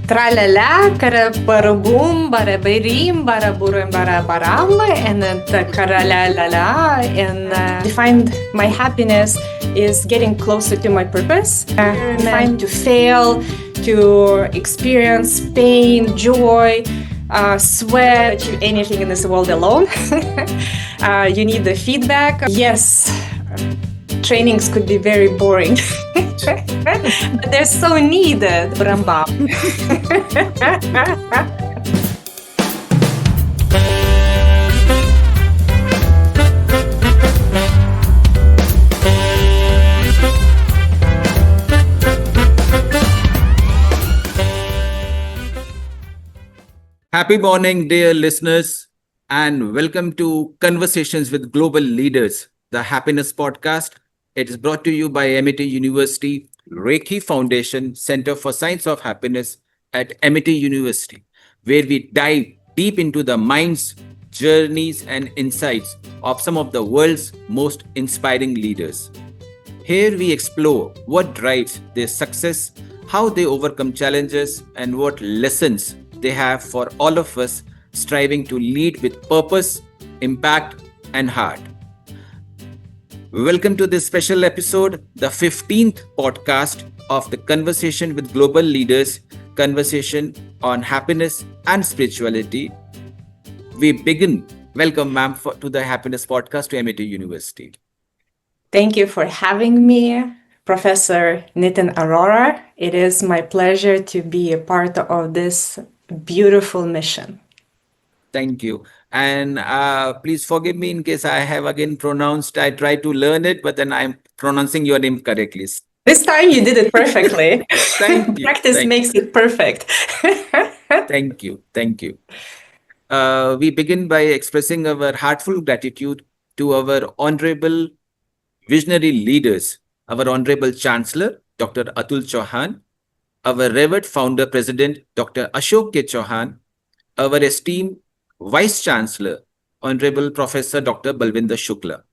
Tra-la-la, kara-bara-boom, bara-birim, bara-burim, bara-baram, and kara-la-la-la. And defined my happiness is getting closer to my purpose. Defined to fail, to experience pain, joy, sweat, achieve anything in this world alone. You need the feedback. Yes, trainings could be very boring, but they're so needed. Bramba. Happy morning, dear listeners, and welcome to Conversations with Global Leaders, the Happiness Podcast. It is brought to you by AMITY University, Reiki Foundation Center for Science of Happiness at AMITY University, where we dive deep into the minds, journeys, and insights of some of the world's most inspiring leaders. Here we explore what drives their success, how they overcome challenges, and what lessons they have for all of us striving to lead with purpose, impact, and heart. Welcome to this special episode, the 15th podcast of the Conversation with Global Leaders, conversation on happiness and spirituality. We begin. Welcome, ma'am, to the Happiness Podcast to AMITY University. Thank you for having me, Professor NITIN ARORA. It is my pleasure to be a part of this beautiful mission. Thank you. And please forgive me in case I have again pronounced, I try to learn it, but then I'm pronouncing your name correctly. This time you did it perfectly. Thank you. Practice makes it perfect. Thank you. Thank you. We begin by expressing our heartfelt gratitude to our honorable visionary leaders, our Honorable Chancellor, Dr. Atul Chauhan, our revered founder, President, Dr. Ashok K. Chauhan, our esteemed Vice Chancellor, Honorable Professor Dr. Balvinder Shukla,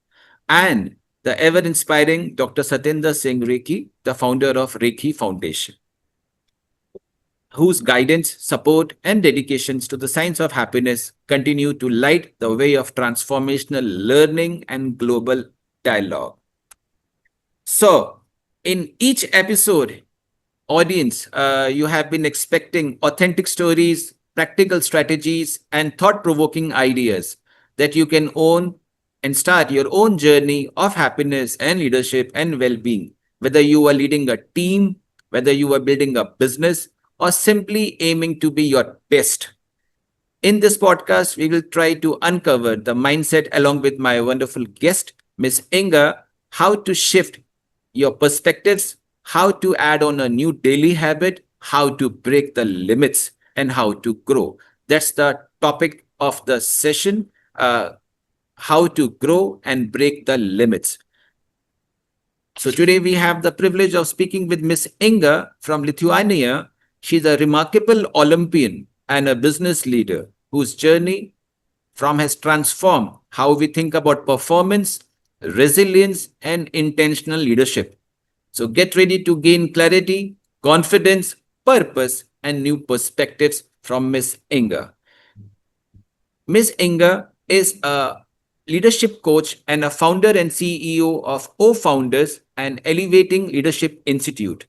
and the ever-inspiring Dr. Satyendra Singh Reiki, the founder of Reiki Foundation, whose guidance, support, and dedications to the science of happiness continue to light the way of transformational learning and global dialogue. So, in each episode, audience, you have been expecting authentic stories, practical strategies, and thought-provoking ideas that you can own and start your own journey of happiness and leadership and well-being, whether you are leading a team, whether you are building a business, or simply aiming to be your best. In this podcast, we will try to uncover the mindset along with my wonderful guest, Miss Inga, how to shift your perspectives, how to add on a new daily habit, how to break the limits, and how to grow. That's the topic of the session, how to grow and break the limits. So today we have the privilege of speaking with Miss Inga from Lithuania. She's a remarkable Olympian and a business leader whose journey has transformed how we think about performance, resilience, and intentional leadership. So get ready to gain clarity, confidence, purpose, and new perspectives from Miss Inga. Miss Inga is a leadership coach and a founder and CEO of O Founders and Elevating Leadership Institute.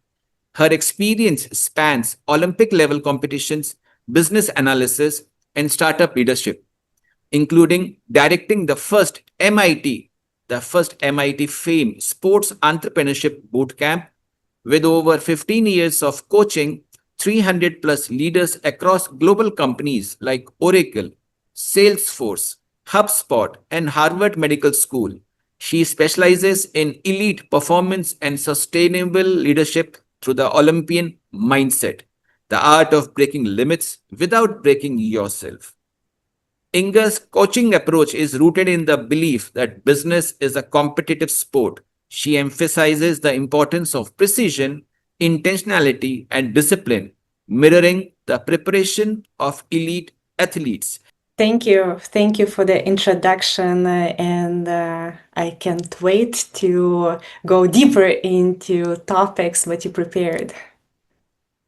Her experience spans Olympic-level competitions, business analysis, and startup leadership, including directing the first MIT FAME Sports Entrepreneurship Bootcamp, with over 15 years of coaching 300 plus leaders across global companies like Oracle, Salesforce, HubSpot, and Harvard Medical School. She specializes in elite performance and sustainable leadership through the Olympian mindset, the art of breaking limits without breaking yourself. Inga's coaching approach is rooted in the belief that business is a competitive sport. She emphasizes the importance of precision, intentionality, and discipline, mirroring the preparation of elite athletes. Thank you. Thank you for the introduction. And I can't wait to go deeper into topics that you prepared.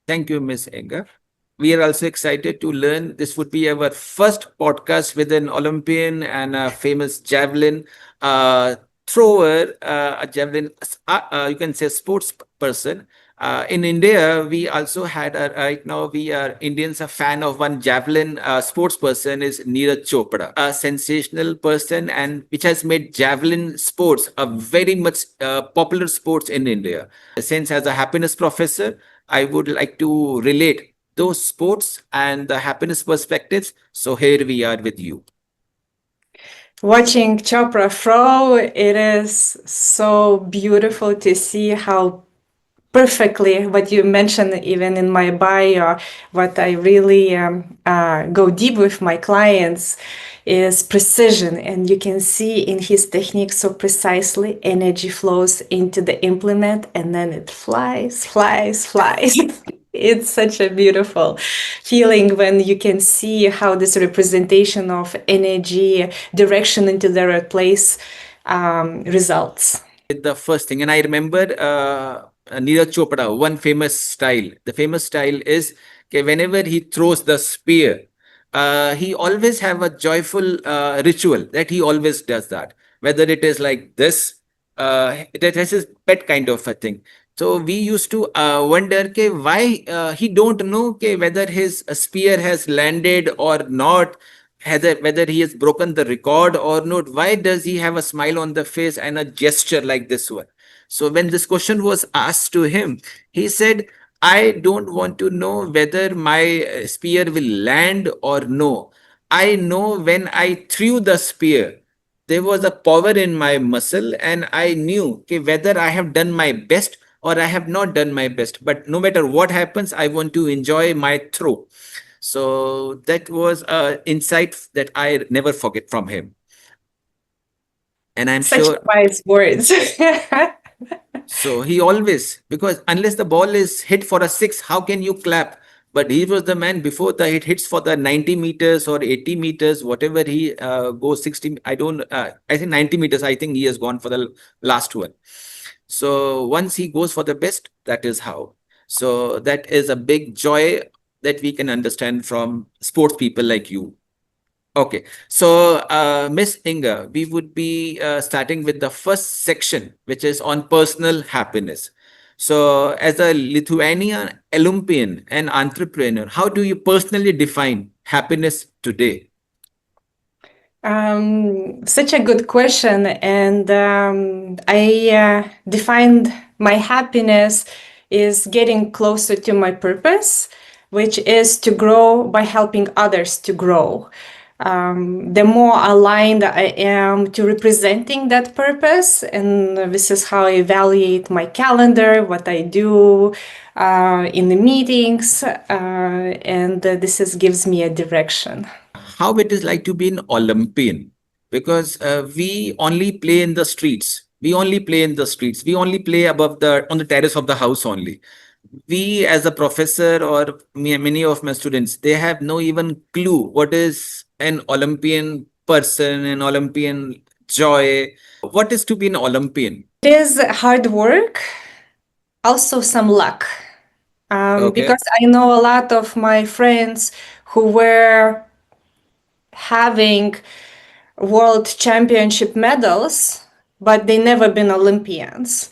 Thank you, Ms. Inga. we are also excited to learn this would be our first podcast with an Olympian and a famous javelin thrower, a javelin, you can say sports person. In India, we also had right now we are Indians a fan of one javelin sports person is Neeraj Chopra, a sensational person and which has made javelin sports a very much popular sports in India. Since as a happiness professor, I would like to relate those sports and the happiness perspectives. So here we are with you. Watching Chopra throw, it is so beautiful to see how perfectly what you mentioned even in my bio, what I really go deep with my clients is precision, and you can see in his technique so precisely energy flows into the implement and then it flies. It's such a beautiful feeling when you can see how this representation of energy direction into the right place results. The first thing, and I remember Neeraj Chopra, one famous style. The famous style is okay, whenever he throws the spear, he always have a joyful ritual that he always does that. Whether it is like this, that is his pet kind of a thing. So we used to wonder why he don't know whether his spear has landed or not, whether he has broken the record or not. Why does he have a smile on the face and a gesture like this one? So when this question was asked to him, he said, I don't want to know whether my spear will land or no. I know when I threw the spear, there was a power in my muscle and I knew whether I have done my best or I have not done my best. But no matter what happens, I want to enjoy my throw. So that was an insight that I never forget from him. And I'm Such sure. wise words. So he always, because unless the ball is hit for a six, how can you clap? But he was the man before the it hits for the 90 meters or 80 meters, whatever he goes 60. I don't, I think 90 meters, I think he has gone for the last one. So once he goes for the best, that is how. So that is a big joy that we can understand from sports people like you. Okay, so Miss Inga, we would be starting with the first section, which is on personal happiness. So, as a Lithuanian Olympian and entrepreneur, how do you personally define happiness today? Such a good question. And I defined my happiness is getting closer to my purpose, which is to grow by helping others to grow. The more aligned I am to representing that purpose, and this is how I evaluate my calendar, what I do in the meetings, and this gives me a direction. How it is like to be an Olympian? Because we only play in the streets. We only play in the streets. We only play above on the terrace of the house only. We as a professor or many of my students, they have no even clue what is an Olympian person, an Olympian joy. What is to be an Olympian? It is hard work, also some luck. Because I know a lot of my friends who were having world championship medals, but they never been Olympians.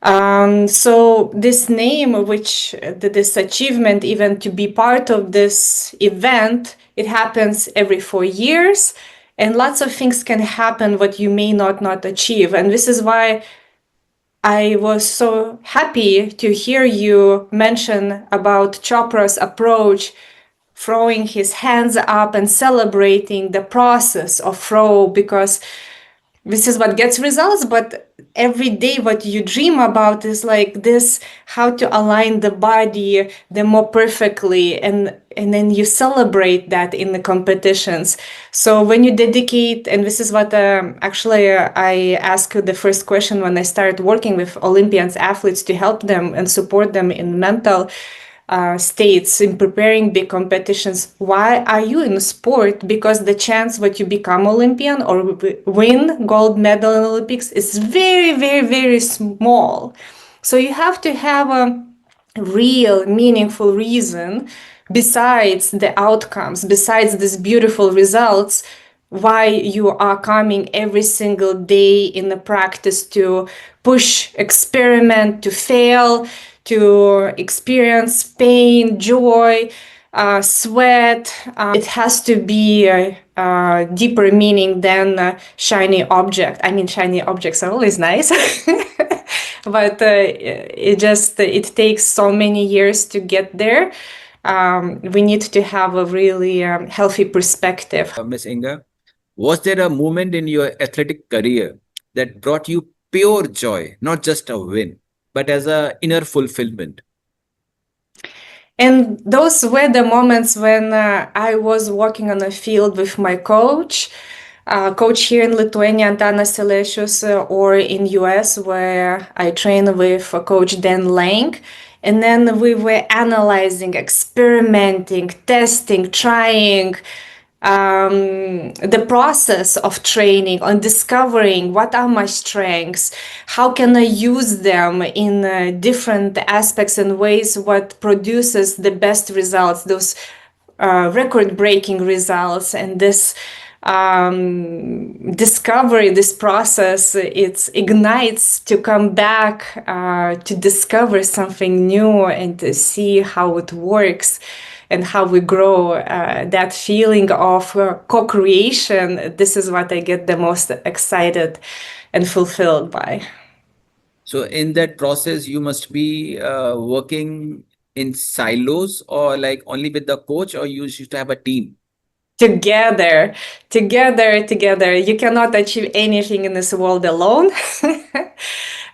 So this name, this achievement, even to be part of this event, it happens every 4 years, and lots of things can happen what you may not achieve. And this is why I was so happy to hear you mention about Chopra's approach, throwing his hands up and celebrating the process of throw, because this is what gets results. But every day what you dream about is like this, how to align the body the more perfectly, and then you celebrate that in the competitions. So when you dedicate, and this is what I ask the first question when I started working with Olympians athletes to help them and support them in mental states in preparing big competitions. Why are you in sport? Because the chance that you become Olympian or win gold medal in Olympics is very, very, very small. So you have to have a real meaningful reason besides the outcomes, besides these beautiful results, why you are coming every single day in the practice to push, experiment, to fail, to experience pain, joy, sweat. It has to be a deeper meaning than a shiny object. I mean, shiny objects are always nice, but it takes so many years to get there. We need to have a really healthy perspective. Miss Inga, was there a moment in your athletic career that brought you pure joy, not just a win, but as a inner fulfillment? And those were the moments when I was walking on a field with my coach, coach here in Lithuania, Antanas Silesius, or in US, where I train with Coach Dan Lang. And then we were analyzing, experimenting, testing, trying, the process of training, on discovering what are my strengths, how can I use them in different aspects and ways, what produces the best results, those record-breaking results. And this discovery, this process, it ignites to come back to discover something new and to see how it works and how we grow. That feeling of co-creation, this is what I get the most excited and fulfilled by. So, in that process, you must be working in silos or like only with the coach, or you used to have a team? Together, together. You cannot achieve anything in this world alone.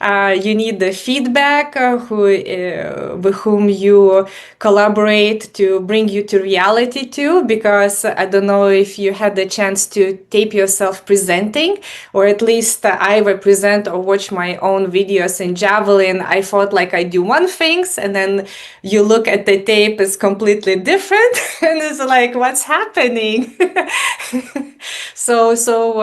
You need the feedback, with whom you collaborate to bring you to reality too, because I don't know if you had the chance to tape yourself presenting, or at least I represent or watch my own videos in Javelin. I thought like I do one things, and then you look at the tape, it's completely different. And it's like, what's happening? So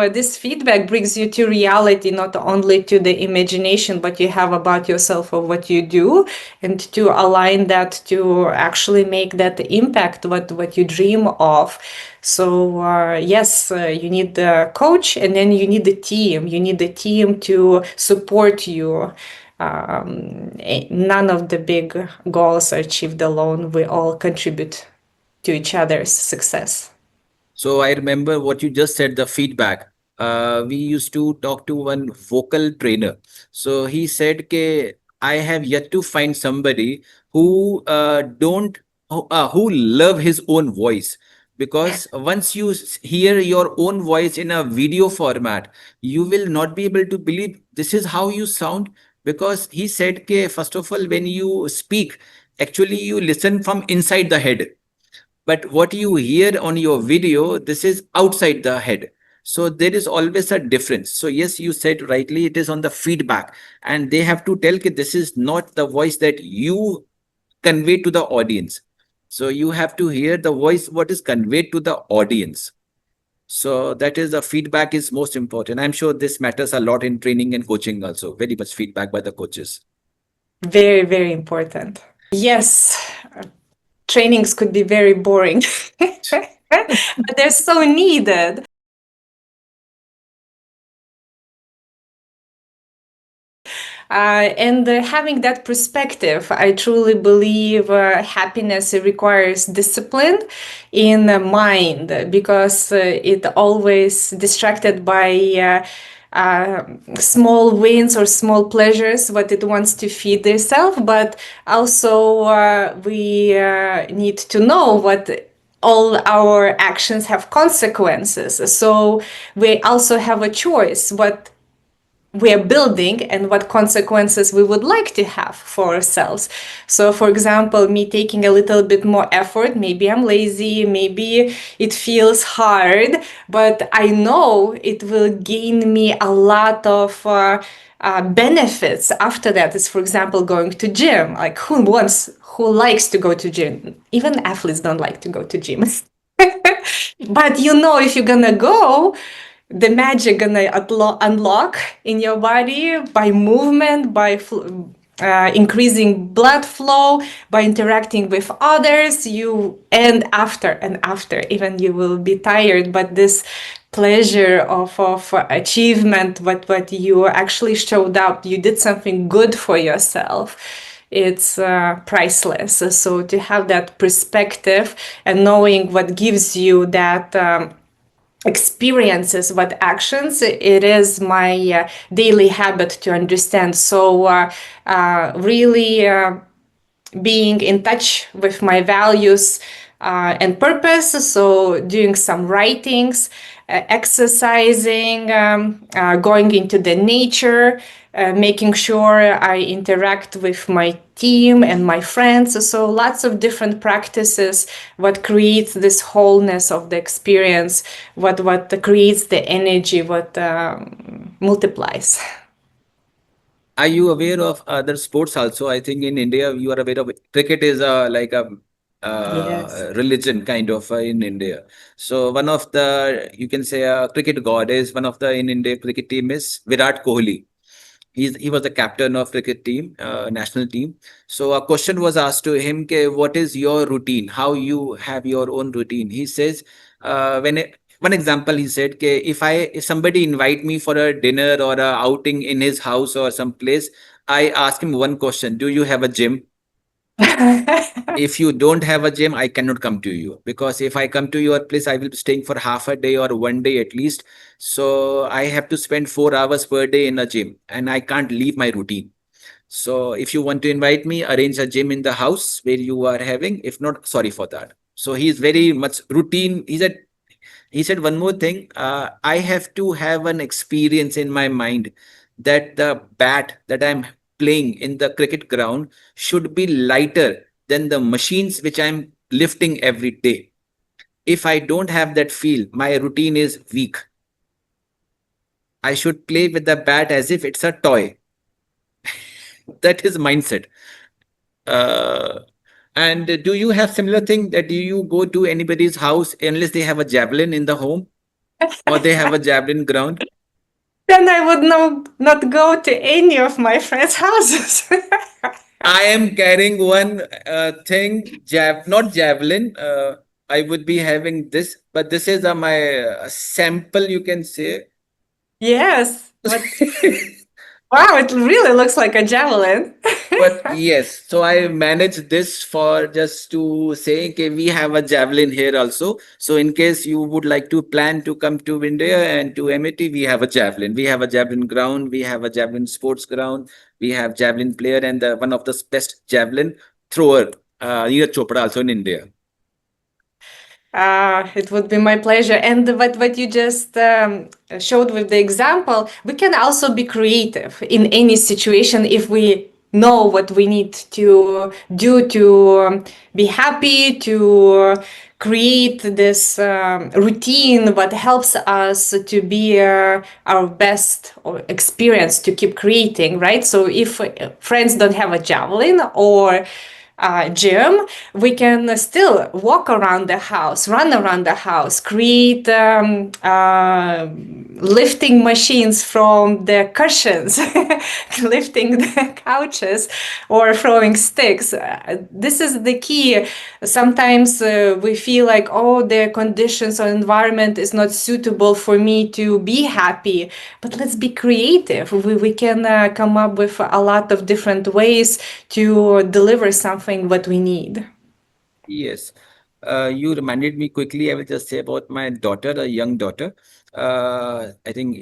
this feedback brings you to reality, not only to the imagination but you have about yourself or what you do, and to align that to actually make that impact what you dream of. So yes, you need the coach, and then you need the team. You need the team to support you. None of the big goals are achieved alone. We all contribute to each other's success. So I remember what you just said, the feedback. We used to talk to one vocal trainer. So he said, "Ke I have yet to find somebody who don't who love his own voice." Because once you hear your own voice in a video format, you will not be able to believe this is how you sound. Because he said, "Ke first of all, when you speak, actually you listen from inside the head, but what you hear on your video, this is outside the head. So there is always a difference." So yes, you said rightly, it is on the feedback, and they have to tell that this is not the voice that you convey to the audience. So you have to hear the voice what is conveyed to the audience. So that is, the feedback is most important. I'm sure this matters a lot in training and coaching also. Very much feedback by the coaches. Very, very important. Yes, trainings could be very boring, but they're so needed. And having that perspective, I truly believe happiness requires discipline in the mind, because it always distracted by small wins or small pleasures, what it wants to feed itself. But also we need to know what all our actions have consequences. So we also have a choice what we are building and what consequences we would like to have for ourselves. So for example, me taking a little bit more effort, maybe I'm lazy, maybe it feels hard, but I know it will gain me a lot of benefits after that. Is, for example, going to gym. Like who likes to go to gym? Even athletes don't like to go to gym. But you know, if you're gonna go, the magic gonna unlock in your body by movement, by increasing blood flow by interacting with others. And after, even you will be tired, but this pleasure of achievement, what you actually showed up, you did something good for yourself, it's priceless. So to have that perspective and knowing what gives you that experiences, what actions, it is my daily habit to understand. So really being in touch with my values and purpose. So doing some writings, exercising, going into the nature, making sure I interact with my team and my friends. So lots of different practices, what creates this wholeness of the experience, what creates the energy, what multiplies. Are you aware of other sports also? I think in India, you are aware of cricket is like a Yes. religion kind of in India. So one of the, you can say a cricket god is one of the in India cricket team is Virat Kohli. He was the captain of cricket team, national team. So a question was asked to him, ke, what is your routine? How you have your own routine? He says, one example, he said, ke, if somebody invite me for a dinner or a outing in his house or some place, I ask him one question: do you have a gym? If you don't have a gym, I cannot come to you, because if I come to your place, I will be staying for half a day or one day at least. So I have to spend 4 hours per day in a gym, and I can't leave my routine. So if you want to invite me, arrange a gym in the house where you are having. If not, sorry for that. So he is very much routine. He said one more thing. I have to have an experience in my mind that the bat that I'm playing in the cricket ground should be lighter than the machines which I'm lifting every day. If I don't have that feel, my routine is weak. I should play with the bat as if it's a toy. That is mindset. Uh, and do you have similar thing that do you go to anybody's house unless they have a javelin in the home or they have a javelin ground? Then I would not go to any of my friends' houses. I am carrying one thing, not javelin. I would be having this, but this is my sample, you can say. Yes, but wow, it really looks like a javelin. But yes, so I manage this for just to say, okay, we have a javelin here also. So in case you would like to plan to come to India and to AMITY, we have a javelin. We have a javelin ground. We have a javelin sports ground. We have javelin player and one of the best javelin thrower, Neeraj Chopra, also in India. It would be my pleasure. And what you just showed with the example, we can also be creative in any situation if we know what we need to do to be happy, to create this routine what helps us to be our best experience to keep creating, right? So if friends don't have a javelin or gym, we can still walk around the house, run around the house, create lifting machines from the cushions, lifting the couches, or throwing sticks. This is the key. Sometimes we feel like, oh, the conditions or environment is not suitable for me to be happy. But let's be creative. We can come up with a lot of different ways to deliver something what we need. Yes. You reminded me quickly. I will just say about my daughter, a young daughter. I think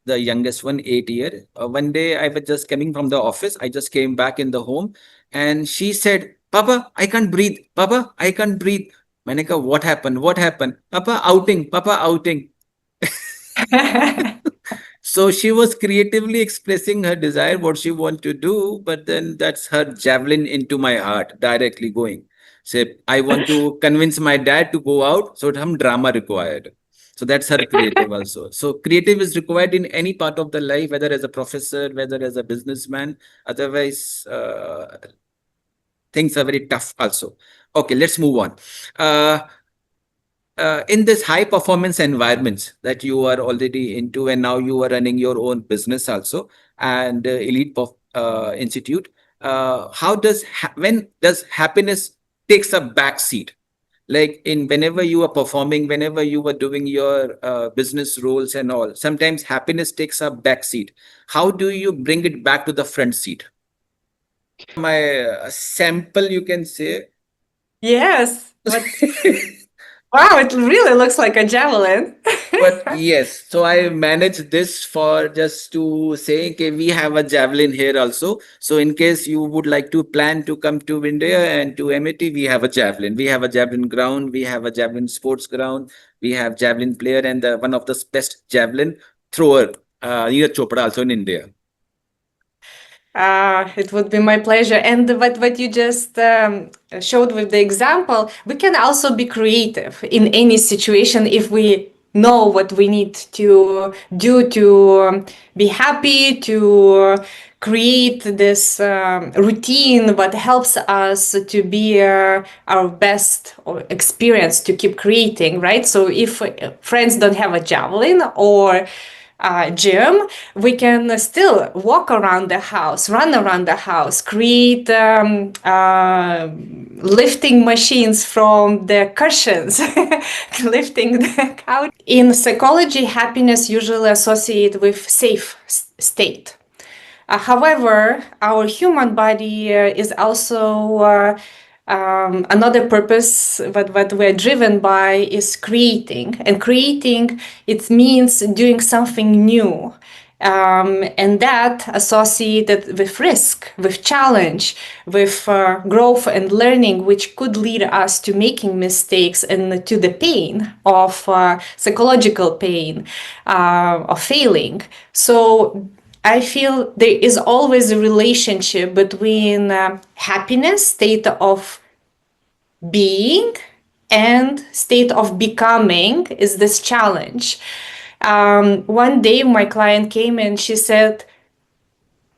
the youngest one, 8 year. One day I was just coming from the office. I just came back in the home and she said, Papa, I can't breathe. Papa, I can't breathe. Manika, what happened? What happened? Papa, outing. Papa, outing. So she was creatively expressing her desire, what she want to do, but then that's her javelin into my heart, directly going. Say, I want to convince my dad to go out, so some drama required. So that's her creative also. So creative is required in any part of the life, whether as a professor, whether as a businessman. Otherwise, things are very tough also. Okay, let's move on. In this high performance environments that you are already into and now you are running your own business also and institute, when does happiness takes a back seat? Like in whenever you are performing, whenever you were doing your business roles and all, sometimes happiness takes a back seat. How do you bring it back to the front seat? My sample, you can say. Yes, but wow, it really looks like a javelin. But yes, so I managed this for just to say, okay, we have a javelin here also. So in case you would like to plan to come to India and to AMITY, we have a javelin. We have a javelin ground. We have a javelin sports ground. We have javelin player and one of the best javelin thrower, Neeraj Chopra, also in India. It would be my pleasure. And what you just showed with the example, we can also be creative in any situation if we know what we need to do to be happy, to create this routine that helps us to be our best experience to keep creating, right? So if friends don't have a javelin or gym, we can still walk around the house, run around the house, create lifting machines from the cushions, lifting the couch. In psychology, happiness usually associated with safe state. However, our human body is also another purpose what we're driven by is creating. And creating, it means doing something new. And that associated with risk, with challenge, with growth and learning, which could lead us to making mistakes and to the pain of psychological pain of failing. So I feel there is always a relationship between happiness, state of being, and state of becoming is this challenge. One day my client came and she said,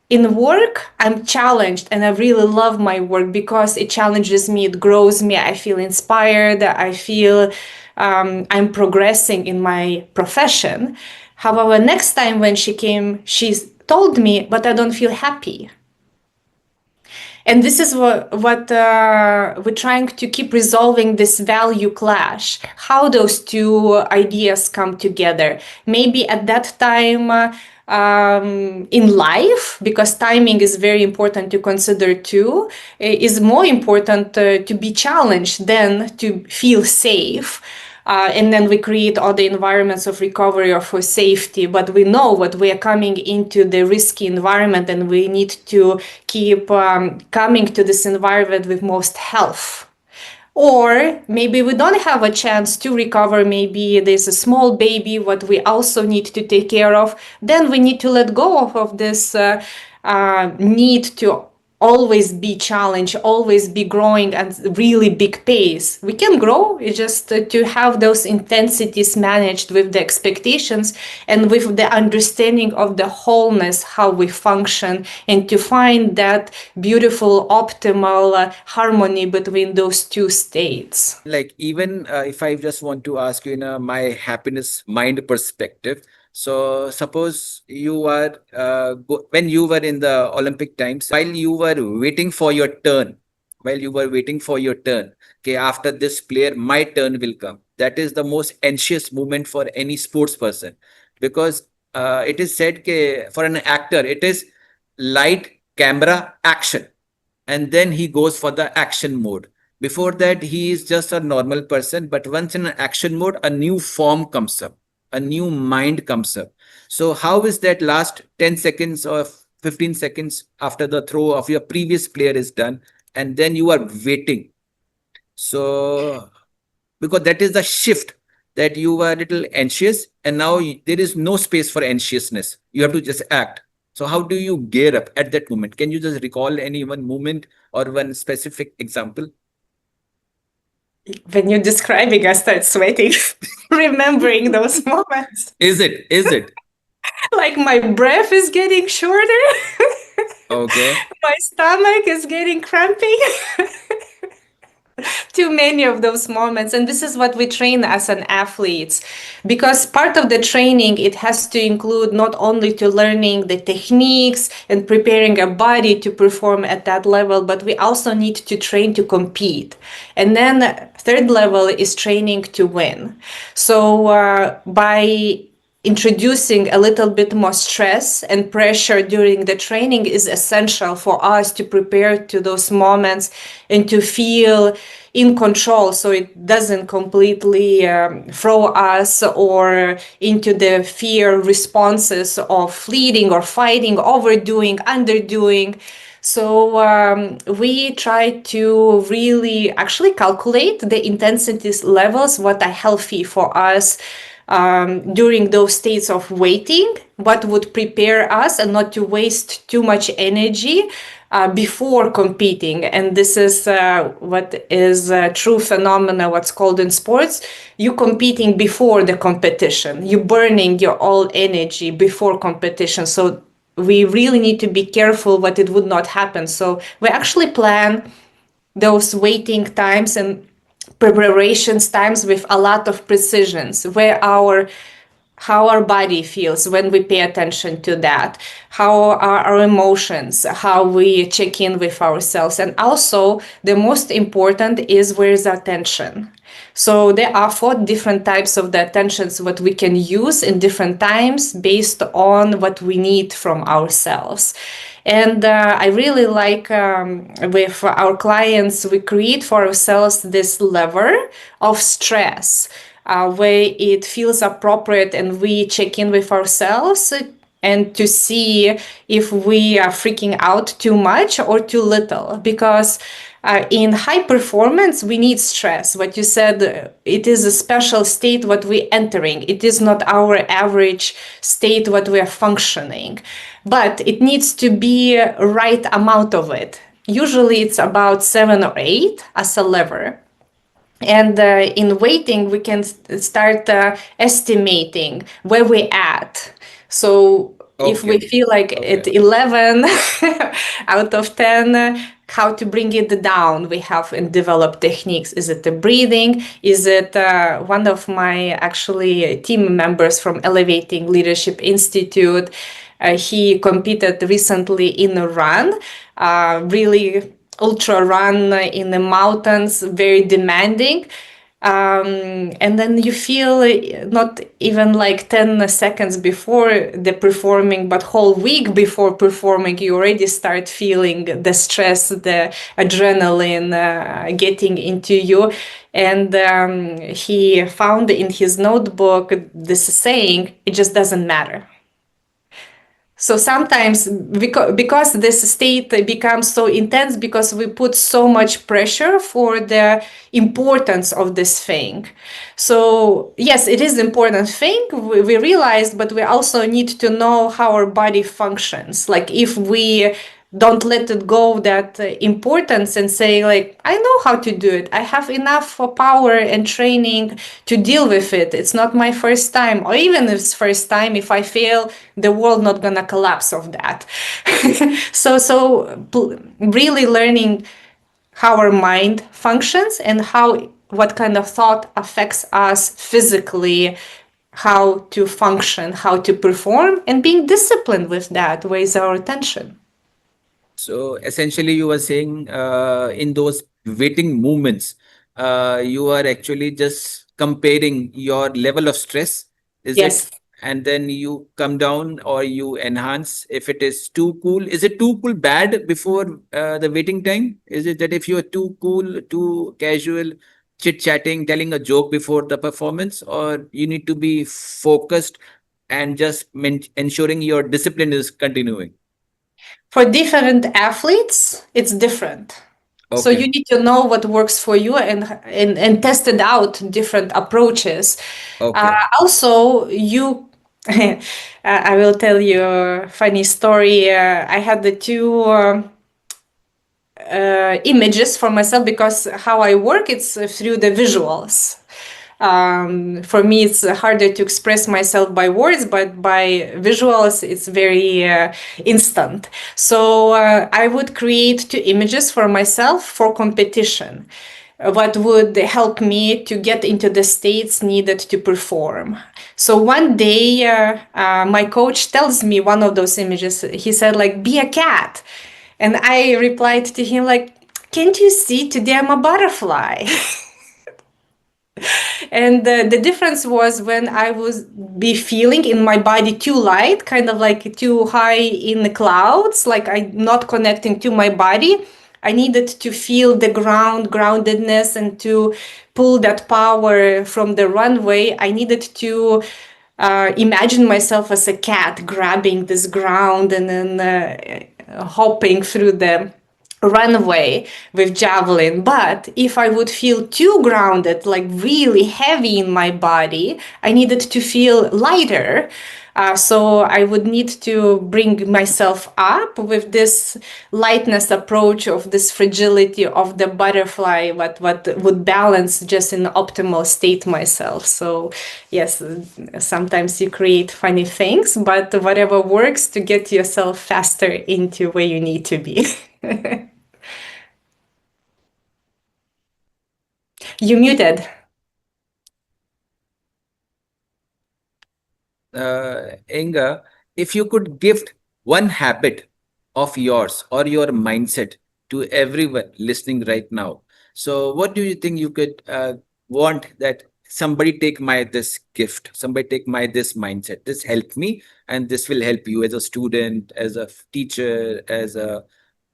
in work, I'm challenged and I really love my work because it challenges me, it grows me, I feel inspired, I feel I'm progressing in my profession. However, next time when she came, she told me, but I don't feel happy. And this is what we're trying to keep resolving this value clash, how those two ideas come together. Maybe at that time in life, because timing is very important to consider too, is more important to be challenged than to feel safe. And then we create all the environments of recovery or for safety, but we know what we are coming into the risky environment and we need to keep coming to this environment with most health. Or maybe we don't have a chance to recover, maybe there's a small baby what we also need to take care of, then we need to let go of this need to always be challenged, always be growing at really big pace. We can grow, it's just to have those intensities managed with the expectations and with the understanding of the wholeness, how we function, and to find that beautiful, optimal harmony between those two states. Like even if I just want to ask you in my happiness mind perspective, so suppose you are when you were in the Olympic times, while you were waiting for your turn, okay, after this player, my turn will come. That is the most anxious moment for any sports person, because it is said for an actor, it is light, camera, action, and then he goes for the action mode. Before that, he is just a normal person, but once in an action mode, a new form comes up, a new mind comes up. So how is that last 10 seconds or 15 seconds after the throw of your previous player is done, and then you are waiting? So because that is the shift, that you were a little anxious and now there is no space for anxiousness. You have to just act. So how do you gear up at that moment? Can you just recall any one moment or one specific example? When you're describing, I start sweating, remembering those moments. Is it? Like my breath is getting shorter. Okay. My stomach is getting crampy. too many of those moments. And this is what we train as an athletes, because part of the training, it has to include not only to learning the techniques and preparing a body to perform at that level, but we also need to train to compete. And then third level is training to win. So by introducing a little bit more stress and pressure during the training is essential for us to prepare to those moments and to feel in control, so it doesn't completely throw us or into the fear responses of fleeing or fighting, overdoing, underdoing. So we try to really actually calculate the intensity levels, what are healthy for us during those states of waiting, what would prepare us and not to waste too much energy before competing. And this is what is a true phenomena, what's called in sports. You competing before the competition, you burning your all energy before competition. So we really need to be careful what it would not happen. So we actually plan those waiting times and preparations times with a lot of precisions, where how our body feels when we pay attention to that, how are our emotions, how we check in with ourselves. And also the most important is where is our attention. So there are 4 different types of the attentions what we can use in different times based on what we need from ourselves. And I really like with our clients, we create for ourselves this lever of stress where it feels appropriate, and we check in with ourselves and to see if we are freaking out too much or too little. Because in high performance, we need stress. What you said, it is a special state what we're entering. It is not our average state what we are functioning, but it needs to be right amount of it. Usually it's about 7 or 8 as a lever. And in waiting, we can start estimating where we're at. So if we feel like at 11 out of 10, how to bring it down. We have and develop techniques. Is it the breathing? Is it one of my actually team members from Elevating Leadership Institute? He competed recently in a run, really ultra run in the mountains, very demanding. And then you feel not even like 10 seconds before the performing, but whole week before performing, you already start feeling the stress, the adrenaline getting into you. And he found in his notebook this saying, it just doesn't matter. So sometimes because this state becomes so intense, because we put so much pressure for the importance of this thing. So yes, it is important thing, we realized, but we also need to know how our body functions. Like if we don't let it go that importance and say like, I know how to do it. I have enough power and training to deal with it. It's not my first time. Or even if it's first time, if I fail, the world not gonna collapse of that. So really learning how our mind functions and what kind of thought affects us physically, how to function, how to perform, and being disciplined with that, where's our attention. So essentially, you were saying in those waiting moments, you are actually just comparing your level of stress, is Yes. it? And then you come down or you enhance if it is too cool. Is it too cool bad before the waiting time? Is it that if you are too cool, too casual, chit-chatting, telling a joke before the performance, or you need to be focused and just ensuring your discipline is continuing? For different athletes, it's different. So you need to know what works for you and test it out different approaches. Also, you, I will tell you a funny story. I had the 2 images for myself, because how I work, it's through the visuals. For me, it's harder to express myself by words, but by visuals, it's very instant. So I would create 2 images for myself for competition. what would help me to get into the states needed to perform. So one day, my coach tells me one of those images. He said, like, be a cat. And I replied to him, like, can't you see today I'm a butterfly? And the difference was when I was be feeling in my body too light, kind of like too high in the clouds, like I not connecting to my body. I needed to feel the groundedness, and to pull that power from the runway. I needed to imagine myself as a cat grabbing this ground and then hopping through the runway with javelin. But if I would feel too grounded, like really heavy in my body, I needed to feel lighter. So I would need to bring myself up with this lightness approach of this fragility of the butterfly, what would balance just in optimal state myself. So yes, sometimes you create funny things, but whatever works to get yourself faster into where you need to be. You muted. Inga, if you could gift one habit of yours or your mindset to everyone listening right now, so what do you think you could want that somebody take my this gift, somebody take my this mindset, this helped me, and this will help you as a student, as a teacher, as a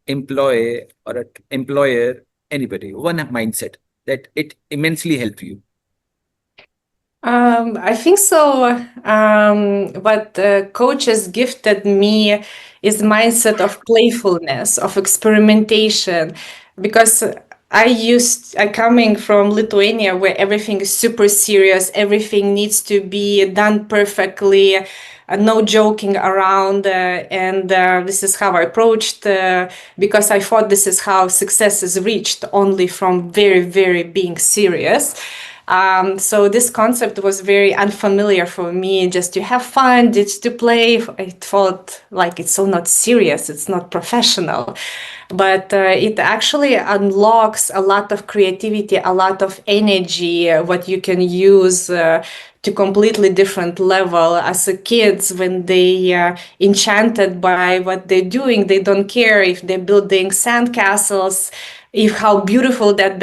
employee or an employer, anybody, one mindset that it immensely helped you. I think so. What coaches gifted me is mindset of playfulness, of experimentation, because I coming from Lithuania where everything is super serious, everything needs to be done perfectly, no joking around, and this is how I approached, because I thought this is how success is reached, only from very, very being serious. So this concept was very unfamiliar for me, just to have fun, just to play. It felt like it's so not serious, it's not professional. But it actually unlocks a lot of creativity, a lot of energy, what you can use to completely different level. As a kids, when they enchanted by what they're doing, they don't care if they're building sandcastles, if how beautiful that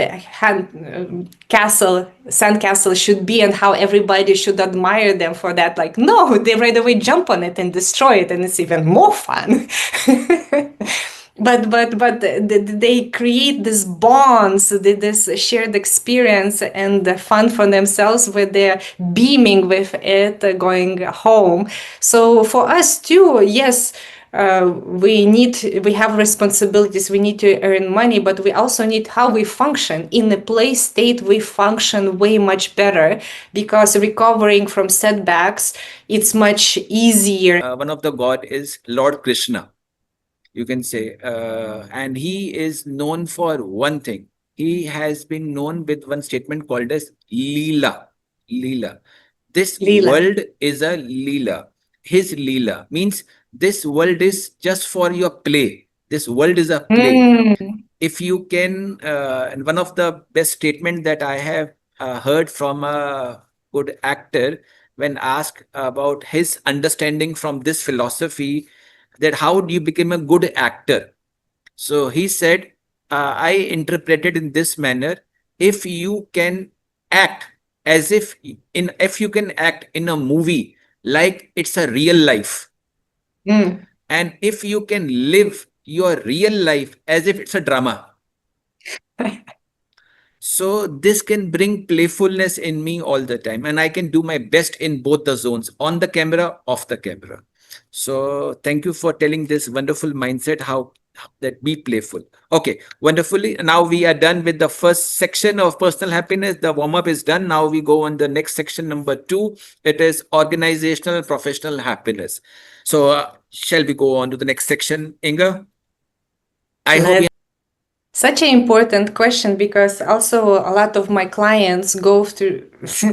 sandcastle should be, and how everybody should admire them for that. Like, no, they right away jump on it and destroy it, and it's even more fun. But they create these bonds, this shared experience and the fun for themselves, where they're beaming with it, going home. So for us too, yes, we have responsibilities, we need to earn money, but we also need how we function in a play state. We function way much better, because recovering from setbacks, it's much easier. One of the god is Lord Krishna, you can say, and he is known for one thing. He has been known with one statement called as Leela. Leela. This Leela. world is a Leela. His Leela means this world is just for your play. This world is a play. If you can, and one of the best statement that I have heard from a good actor, when asked about his understanding from this philosophy, that how do you become a good actor? So he said, I interpreted in this manner: if you can act as if you can act in a movie like it's a real life, and if you can live your real life as if it's a drama. So this can bring playfulness in me all the time, and I can do my best in both the zones, on the camera, off the camera. So thank you for telling this wonderful mindset, how that be playful. Okay, wonderfully. Now we are done with the first section of personal happiness. The warm-up is done. Now we go on the next section, number 2. It is organizational professional happiness. So shall we go on to the next section, Inga? I hope you Such an important question, because also a lot of my clients go through,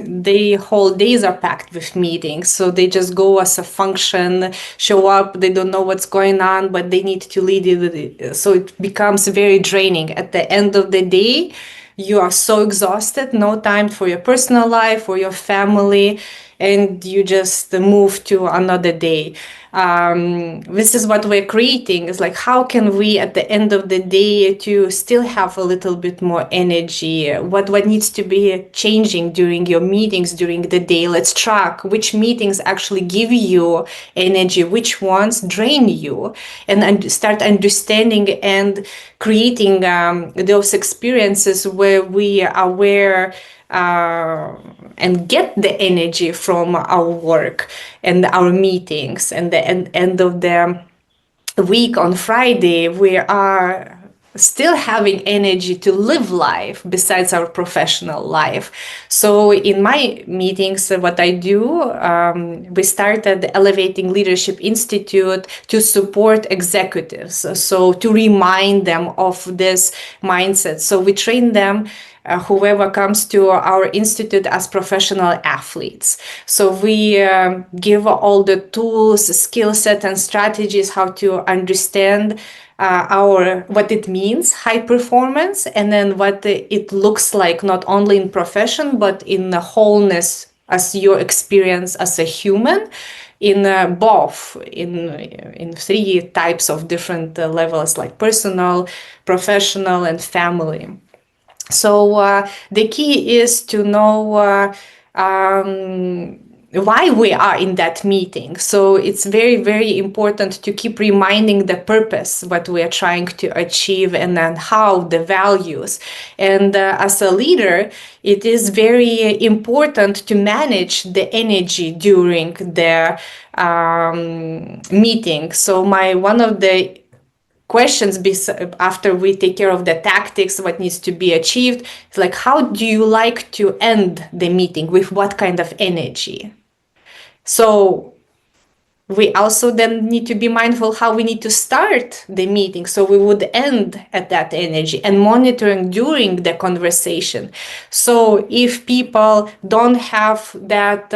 they whole days are packed with meetings. So they just go as a function, show up, they don't know what's going on, but they need to lead it. So it becomes very draining. At the end of the day, you are so exhausted, no time for your personal life or your family, and you just move to another day. This is what we're creating. Is like, how can we at the end of the day to still have a little bit more energy? What needs to be changing during your meetings during the day? Let's track which meetings actually give you energy, which ones drain you, and start understanding and creating those experiences where we are aware and get the energy from our work and our meetings. And the end of the week on Friday, we are still having energy to live life besides our professional life. So in my meetings, what I do, we started the Elevating Leadership Institute to support executives, so to remind them of this mindset. So we train them, whoever comes to our institute, as professional athletes. So we give all the tools, skill set, and strategies how to understand what it means, high performance, and then what it looks like not only in profession but in the wholeness as your experience as a human, in both in three types of different levels, like personal, professional, and family. So the key is to know why we are in that meeting. So it's very, very important to keep reminding the purpose, what we are trying to achieve, and then how the values. And as a leader, it is very important to manage the energy during the meeting. So one of the questions after we take care of the tactics, what needs to be achieved, it's like, how do you like to end the meeting, with what kind of energy? So we also then need to be mindful how we need to start the meeting, so we would end at that energy, and monitoring during the conversation. So if people don't have that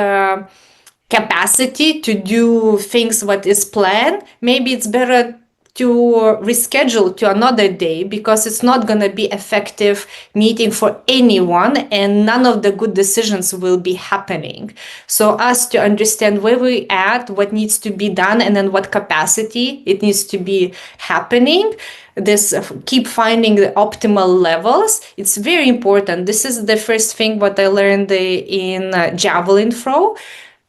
capacity to do things what is planned, maybe it's better to reschedule to another day, because it's not going to be effective meeting for anyone, and none of the good decisions will be happening. So us to understand where we at, what needs to be done, and then what capacity it needs to be happening. This keep finding the optimal levels. It's very important. This is the first thing what I learned in javelin throw.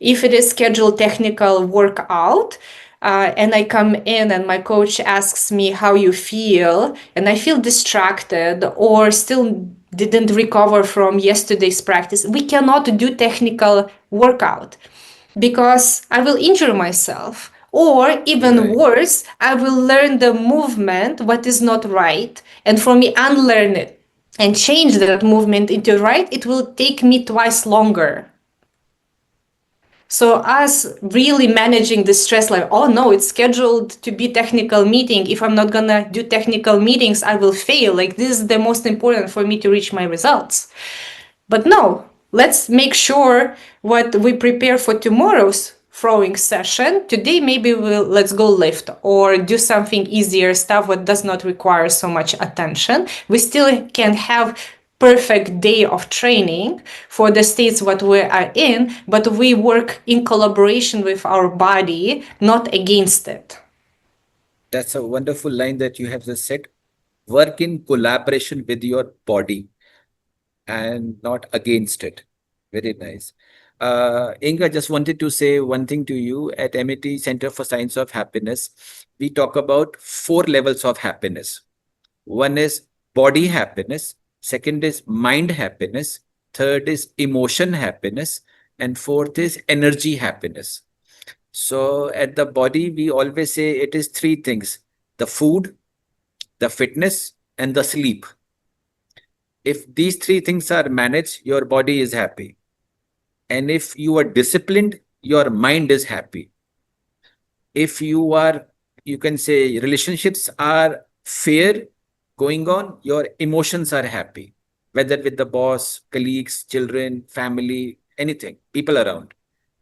If it is scheduled technical workout, and I come in and my coach asks me how you feel, and I feel distracted or still didn't recover from yesterday's practice, we cannot do technical workout, because I will injure myself. Or even worse, I will learn the movement, what is not right, and for me, unlearn it and change that movement into right, it will take me twice longer. So us really managing the stress, like, oh no, it's scheduled to be technical meeting. If I'm not gonna do technical meetings, I will fail. Like, this is the most important for me to reach my results. But no, let's make sure what we prepare for tomorrow's throwing session. Today, maybe let's go lift or do something easier stuff what does not require so much attention. We still can have perfect day of training for the states what we are in, but we work in collaboration with our body, not against it. That's a wonderful line that you have just said. Work in collaboration with your body and not against it. Very nice. Inga, just wanted to say one thing to you. At AMITY Center for Science of Happiness, we talk about 4 levels of happiness. One is body happiness, second is mind happiness, third is emotion happiness, and fourth is energy happiness. So at the body, we always say it is 3 things: the food, the fitness, and the sleep. If these 3 things are managed, your body is happy. And if you are disciplined, your mind is happy. If you are, you can say, relationships are fair going on, your emotions are happy, whether with the boss, colleagues, children, family, anything, people around.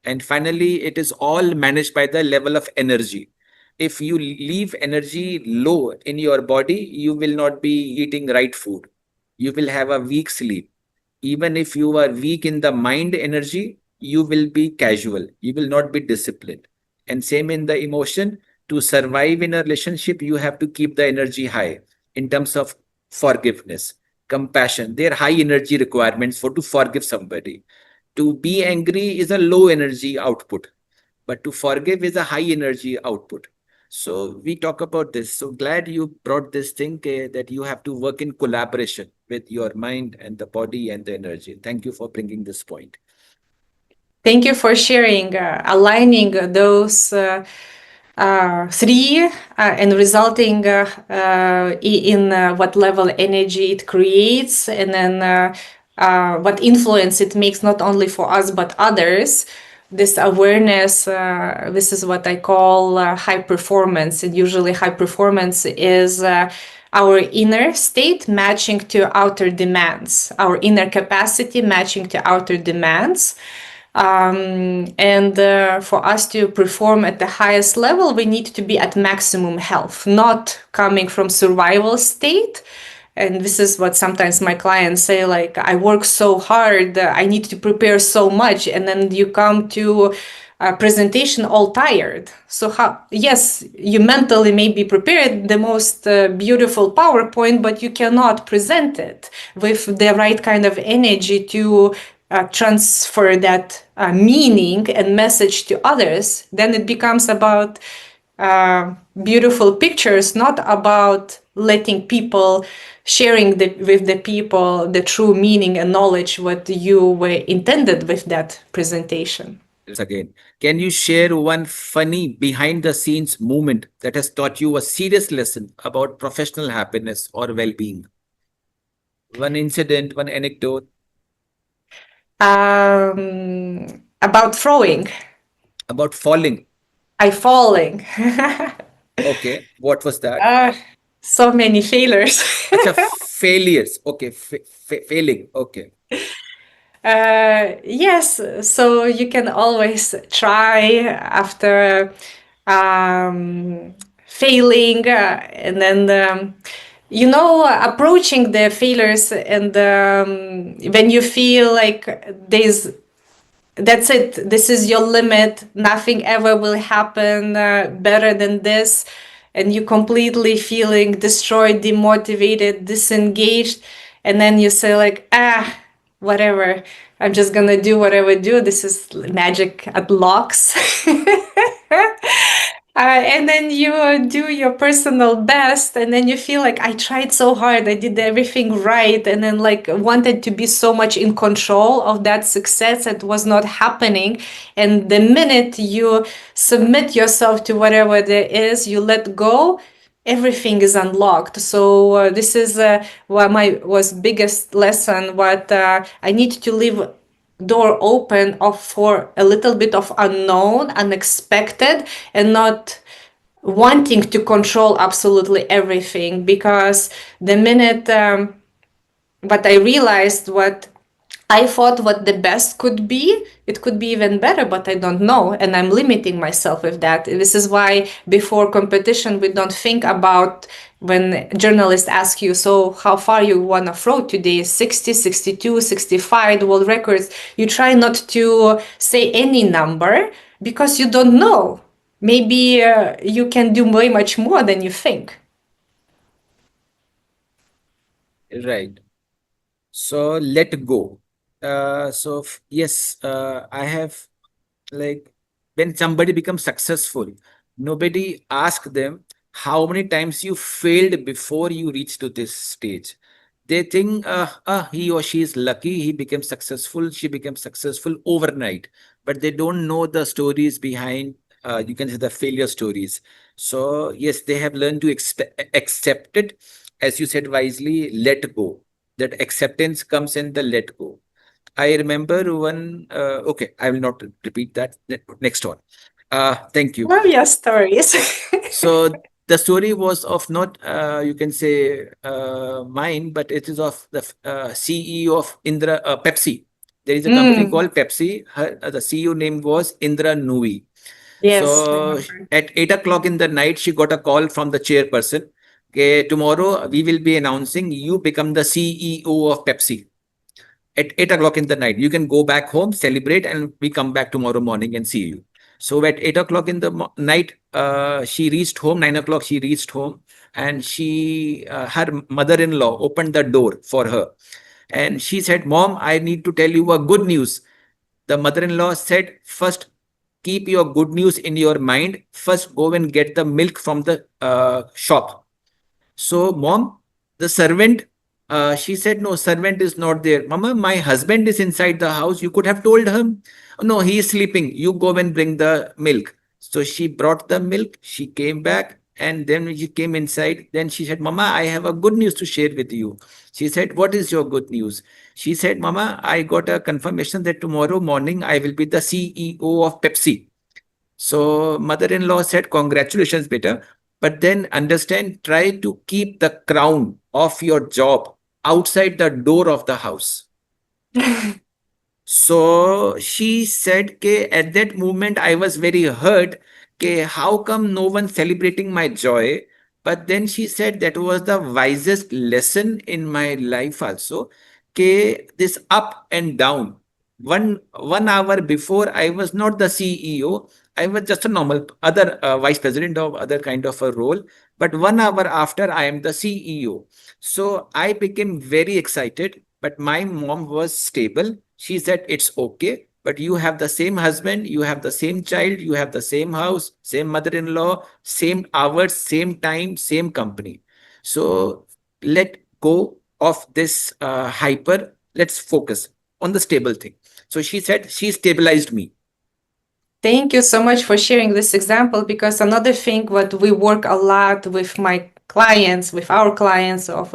And finally, it is all managed by the level of energy. If you leave energy low in your body, you will not be eating right food. You will have a weak sleep. Even if you are weak in the mind energy, you will be casual. You will not be disciplined. And same in the emotion. To survive in a relationship, you have to keep the energy high in terms of forgiveness, compassion. They are high energy requirements for to forgive somebody. To be angry is a low energy output, but to forgive is a high energy output. So we talk about this. So glad you brought this thing that you have to work in collaboration with your mind and the body and the energy. Thank you for bringing this point. Thank you for sharing, aligning those three and resulting in what level energy it creates, and then what influence it makes not only for us but others. This awareness, this is what I call high performance. And usually, high performance is our inner state matching to outer demands, our inner capacity matching to outer demands. And for us to perform at the highest level, we need to be at maximum health, not coming from survival state. And this is what sometimes my clients say, like, I work so hard, I need to prepare so much, and then you come to a presentation all tired. So how, yes, you mentally may be prepared the most beautiful PowerPoint, but you cannot present it with the right kind of energy to transfer that meaning and message to others. Then it becomes about beautiful pictures, not about letting people sharing with the people the true meaning and knowledge what you were intended with that presentation. Again, can you share one funny behind the scenes moment that has taught you a serious lesson about professional happiness or well-being? One incident, one anecdote. About throwing. About falling. I falling. Okay, what was that? So many failures. Acha, failures. Okay, failing. Okay. Yes, so you can always try after failing, and then approaching the failures, and when you feel like that's it, this is your limit, nothing ever will happen better than this, and you completely feeling destroyed, demotivated, disengaged, and then you say like, whatever, I'm just gonna do whatever I do, this is magic at locks. And then you do your personal best, and then you feel like, I tried so hard, I did everything right, and then like wanted to be so much in control of that success, it was not happening. And the minute you submit yourself to whatever there is, you let go, everything is unlocked. So this is what my was biggest lesson, what I need to leave door open of for a little bit of unknown, unexpected, and not wanting to control absolutely everything. Because the minute what I realized, what I thought what the best could be, it could be even better, but I don't know. And I'm limiting myself with that. This is why before competition, we don't think about, when journalists ask you, so how far you want to throw today, 60, 62, 65, the world records, you try not to say any number because you don't know. Maybe you can do way much more than you think. Right. So let go. Yes, I have, like, when somebody becomes successful, nobody asks them how many times you failed before you reach to this stage. They think he or she is lucky, he became successful, she became successful overnight, but they don't know the stories behind, you can say, the failure stories. So yes, they have learned to accept it. As you said wisely, let go. That acceptance comes in the let go. I remember one. Okay, I will not repeat that. Next one. Thank you. Love your stories. So the story was of not, you can say, mine, but it is of the CEO of Indra Pepsi. There is a company called Pepsi. The CEO name was Indra Nui. Yes, I So remember. at 8 o'clock in the night, she got a call from the chairperson. Okay, tomorrow we will be announcing you become the CEO of Pepsi at 8 o'clock in the night. You can go back home, celebrate, and we come back tomorrow morning and see you. So at 8 o'clock in the night, she reached home. 9 o'clock, she reached home, and her mother-in-law opened the door for her. And she said, Mom, I need to tell you a good news. The mother-in-law said, first, keep your good news in your mind. First, go and get the milk from the shop. So, Mom, the servant, she said, no, servant is not there. Mama, my husband is inside the house. You could have told him. No, he is sleeping. You go and bring the milk. So she brought the milk. She came back. And then when she came inside, then she said, Mama, I have a good news to share with you. She said, what is your good news? She said, Mama, I got a confirmation that tomorrow morning I will be the CEO of Pepsi. So mother-in-law said, congratulations, beta. But then understand, try to keep the crown of your job outside the door of the house. So she said, ke, at that moment, I was very hurt. Ke, how come no one celebrating my joy? But then she said that was the wisest lesson in my life also. Ke, this up and down. One hour before, I was not the CEO. I was just a normal other vice president of other kind of a role. But 1 hour after, I am the CEO. So I became very excited. But my mom was stable. She said, it's okay, but you have the same husband, you have the same child, you have the same house, same mother-in-law, same hours, same time, same company. So let go of this hyper. Let's focus on the stable thing. So she said, she stabilized me. Thank you so much for sharing this example, because another thing what we work a lot with my clients, with our clients of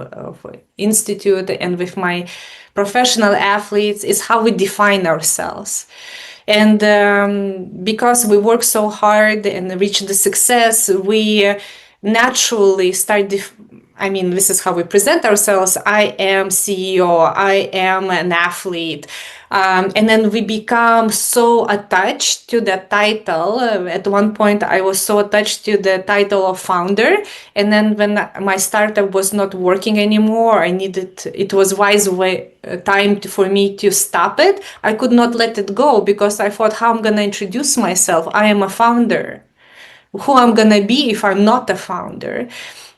institute and with my professional athletes is how we define ourselves. And because we work so hard and reach the success, we naturally start I mean, this is how we present ourselves. I am CEO, I am an athlete. And then we become so attached to the title. At one point, I was so attached to the title of founder. And then when my startup was not working anymore, it was time for me to stop it. I could not let it go because I thought, how I'm going to introduce myself? I am a founder. Who I'm going to be if I'm not a founder?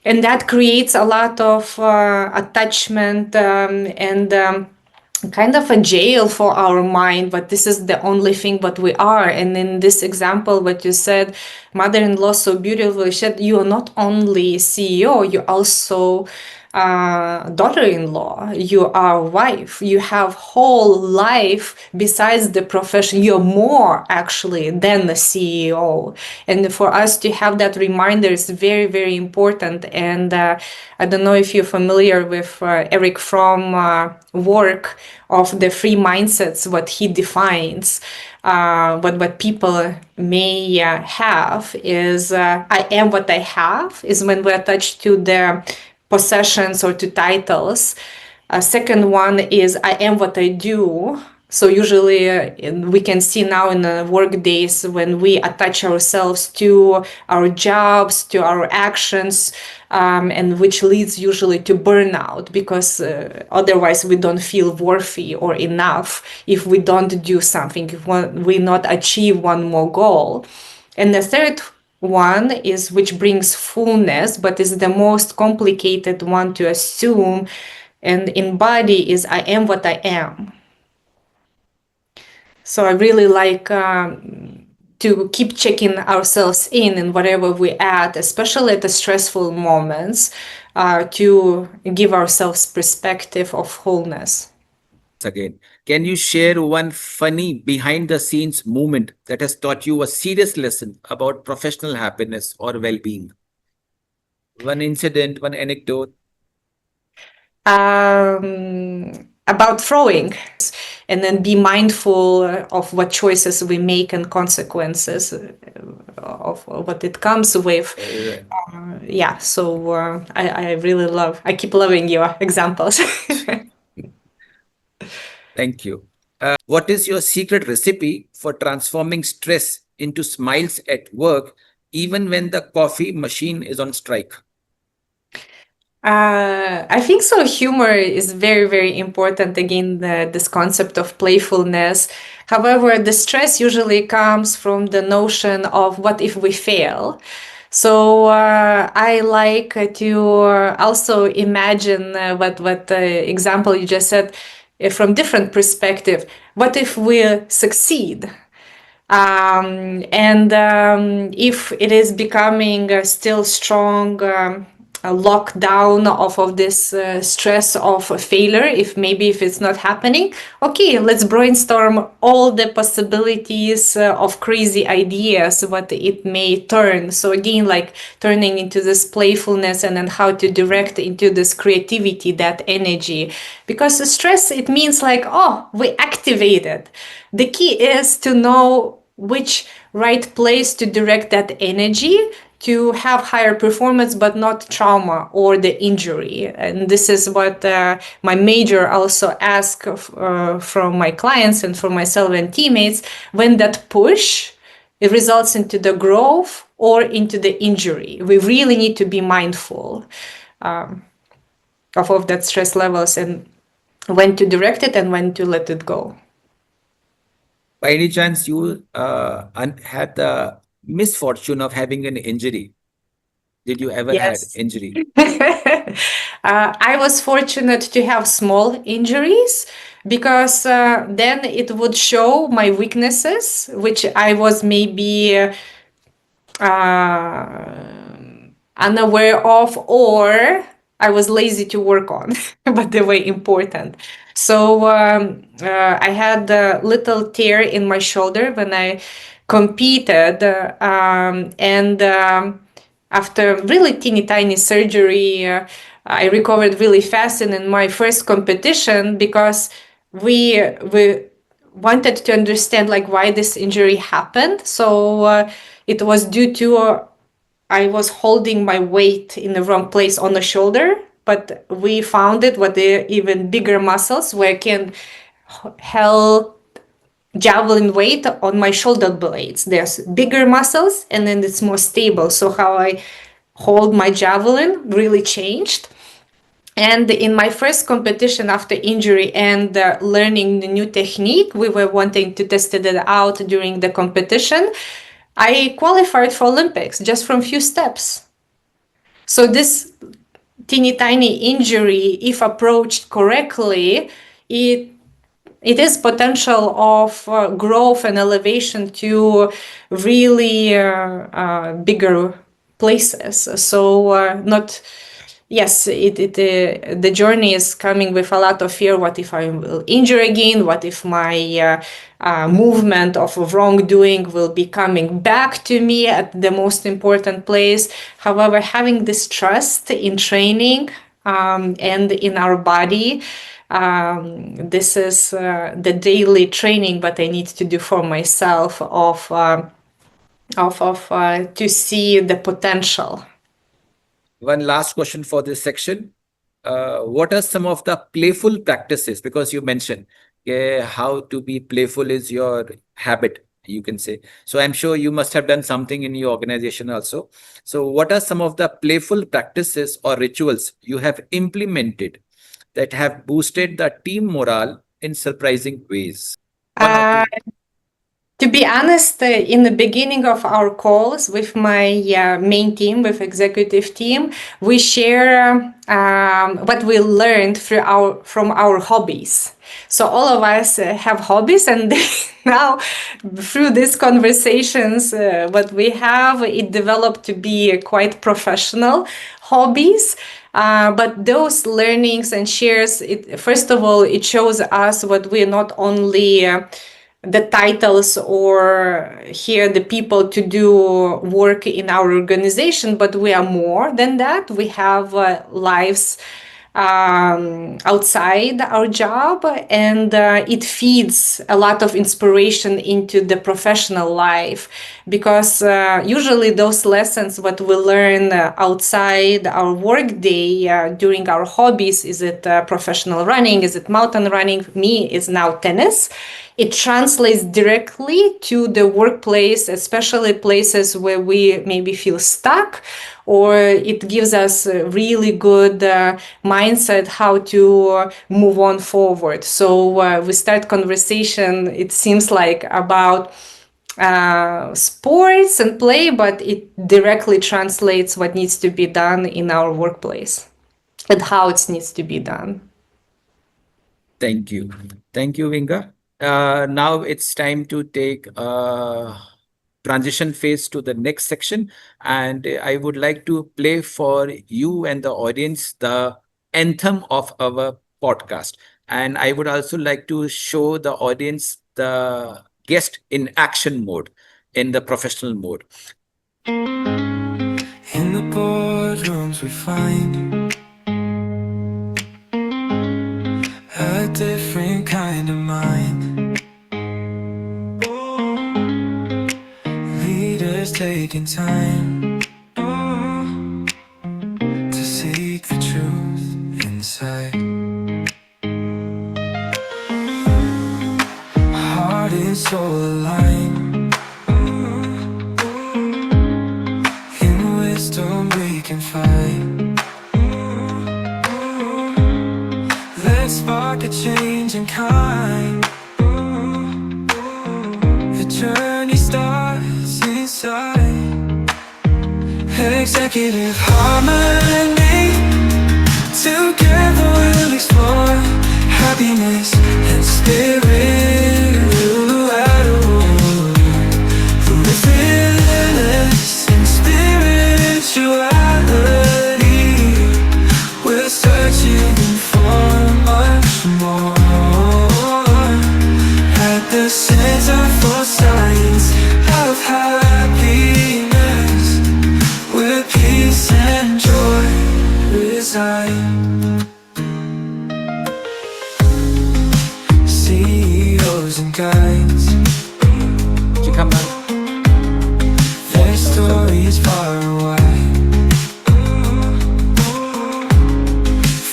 And that creates a lot of attachment and kind of a jail for our mind, but this is the only thing what we are. And in this example, what you said, mother-in-law so beautifully said, you are not only CEO, you also daughter-in-law, you are wife, you have whole life besides the profession. You're more actually than the CEO. And for us to have that reminder is very, very important. And I don't know if you're familiar with Eric Fromm work of the three mindsets, what he defines. What people may have is I am what I have, is when we're attached to the possessions or to titles. Second one is I am what I do. So usually we can see now in the work days when we attach ourselves to our jobs, to our actions, and which leads usually to burnout, because otherwise we don't feel worthy or enough if we don't do something, if we not achieve one more goal. And the third one is which brings fullness, but is the most complicated one to assume and embody, is I am what I am. So I really like to keep checking ourselves in whatever we at, especially at the stressful moments, to give ourselves perspective of wholeness. Again, can you share one funny behind the scenes moment that has taught you a serious lesson about professional happiness or well-being? One incident, one anecdote. About throwing, and then be mindful of what choices we make and consequences of what it comes with. Yeah, so I keep loving your examples. Thank you. What is your secret recipe for transforming stress into smiles at work, even when the coffee machine is on strike? I think so. Humor is very, very important. Again, this concept of playfulness. However, the stress usually comes from the notion of what if we fail. So I like to also imagine what example you just said from different perspective. What if we succeed? And if it is becoming still strong, a lockdown of this stress of failure, if it's not happening, okay, let's brainstorm all the possibilities of crazy ideas, what it may turn. So again, like turning into this playfulness and then how to direct into this creativity, that energy. Because the stress, it means like, oh, we activated. The key is to know which right place to direct that energy to have higher performance, but not trauma or the injury. And this is what my major also ask from my clients and from myself and teammates. When that push, it results into the growth or into the injury. We really need to be mindful of that stress levels and when to direct it and when to let it go. By any chance, you had the misfortune of having an injury? Did you ever had Yes. injury? I was fortunate to have small injuries because then it would show my weaknesses, which I was maybe unaware of, or I was lazy to work on, but they were important. So I had a little tear in my shoulder when I competed, and after really teeny tiny surgery, I recovered really fast. And in my first competition, because we wanted to understand like why this injury happened. So it was due to I was holding my weight in the wrong place on the shoulder, but we found it with the even bigger muscles where I can hold javelin weight on my shoulder blades. There's bigger muscles and then it's more stable. So how I hold my javelin really changed. And in my first competition after injury and learning the new technique, we were wanting to test it out during the competition. I qualified for Olympics just from few steps. So this teeny tiny injury, if approached correctly, it is potential of growth and elevation to really bigger places. So not yes, the journey is coming with a lot of fear. What if I will injure again? What if my movement of wrongdoing will be coming back to me at the most important place? However, having this trust in training and in our body, this is the daily training that I need to do for myself to see the potential. One last question for this section. What are some of the playful practices? Because you mentioned how to be playful is your habit, you can say. So I'm sure you must have done something in your organization also. So what are some of the playful practices or rituals you have implemented that have boosted the team morale in surprising ways? One or two. To be honest, in the beginning of our calls with my main team, with executive team, we share what we learned from our hobbies. So all of us have hobbies, and now through these conversations, what we have, it developed to be quite professional hobbies. But those learnings and shares, first of all, it shows us what we're not only the titles or here the people to do work in our organization, but we are more than that. We have lives outside our job, and it feeds a lot of inspiration into the professional life, because usually those lessons what we learn outside our work day during our hobbies, is it professional running, is it mountain running, me is now tennis, it translates directly to the workplace, especially places where we maybe feel stuck, or it gives us a really good mindset how to move on forward. So we start conversation, it seems like about sports and play, but it directly translates what needs to be done in our workplace and how it needs to be done. Thank you. Thank you, Inga. Now it's time to take a transition phase to the next section. And I would like to play for you and the audience the anthem of our podcast. And I would also like to show the audience the guest in action mode, in the professional mode. In the boardrooms we find a different kind of mind. Leaders taking time to seek the truth inside. Heart and soul aligned. In wisdom we can find. Let's spark a change in kind. The journey starts inside. Executive harmony. Together we'll explore happiness and spirit. Fearless in spirituality. We're searching for much more. At the Center for Science of Happiness, where peace and joy reside. CEOs and guides, Chikama. their story is far and wide.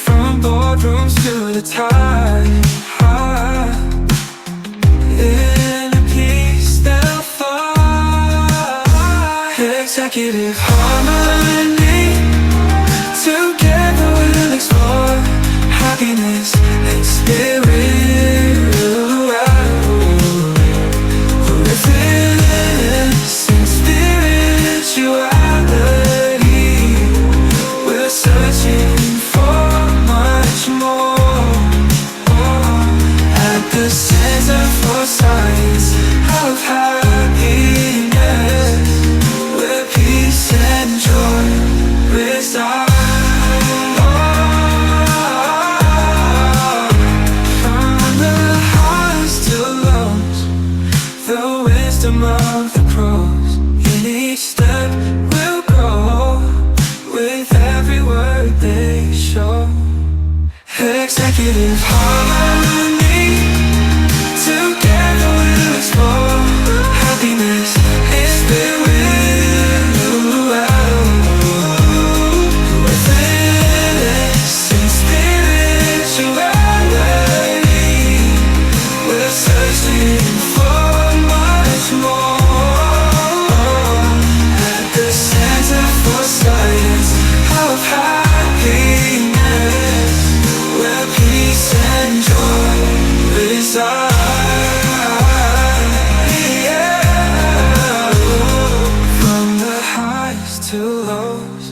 From boardrooms to the tide. In a peace they'll fly. Executive harmony. Together we'll explore happiness and spirit. Fearless in spirituality. We're searching for much more. At the Center for Science of Happiness, where peace and joy reside. From the highs to lows, the wisdom of the pros. In each step we'll grow, with every word they show. Executive harmony. Together we'll explore happiness and spirit. Fearless in spirituality. We're searching for much more. At the Center for Science of Happiness, where peace and joy reside. Yeah. From the highs to lows,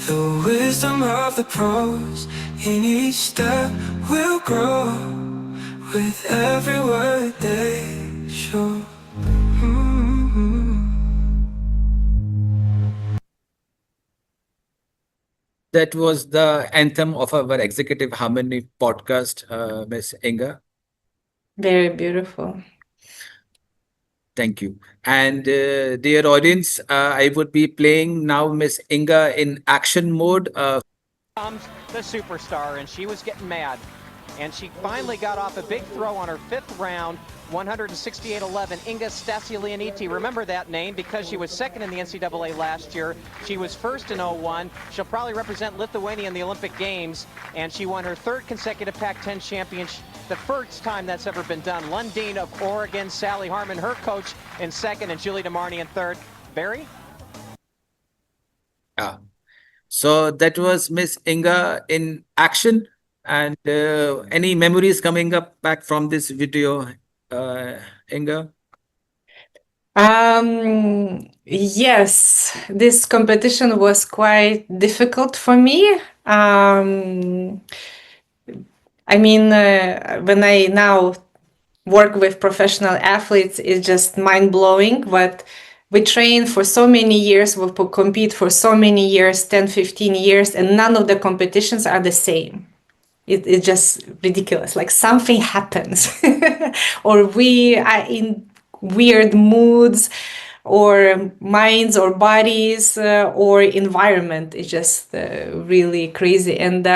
the wisdom of the pros. In each step we'll grow, with every word they show. That was the anthem of our Executive Harmony podcast, Miss Inga. Very beautiful. Thank you. And dear audience, I would be playing now Miss Inga in action mode. Comes the superstar, and she was getting mad. And she finally got off a big throw on her 5th round 168.11, Inga STASIULIONYTE. Remember that name because she was second in the NCAA last year. She was first in 01. She'll probably represent Lithuania in the Olympic Games, and she won her third consecutive Pac-10 championship, the first time that's ever been done. Lundeen of Oregon, Sally Harmon, her coach, in second, and Julie DeMarney in third. Barry? Yeah. So that was Miss Inga in action. And any memories coming up back from this video, Inga? Yes, this competition was quite difficult for me. I mean, when I now work with professional athletes, it's just mind blowing. But we train for so many years, we compete for so many years, 10, 15 years, and none of the competitions are the same. It's just ridiculous. Like something happens, or we are in weird moods, or minds, or bodies, or environment. It's just really crazy. And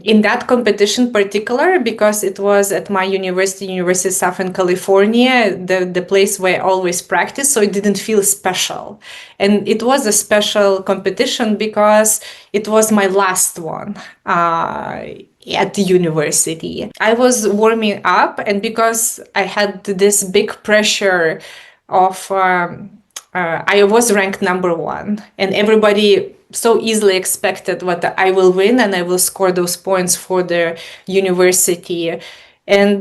in that competition particular, because it was at my University of Southern California, the place where I always practice, so it didn't feel special. And it was a special competition because it was my last one at the university. I was warming up, and because I had this big pressure of I was ranked number one, and everybody so easily expected what I will win and I will score those points for the university. And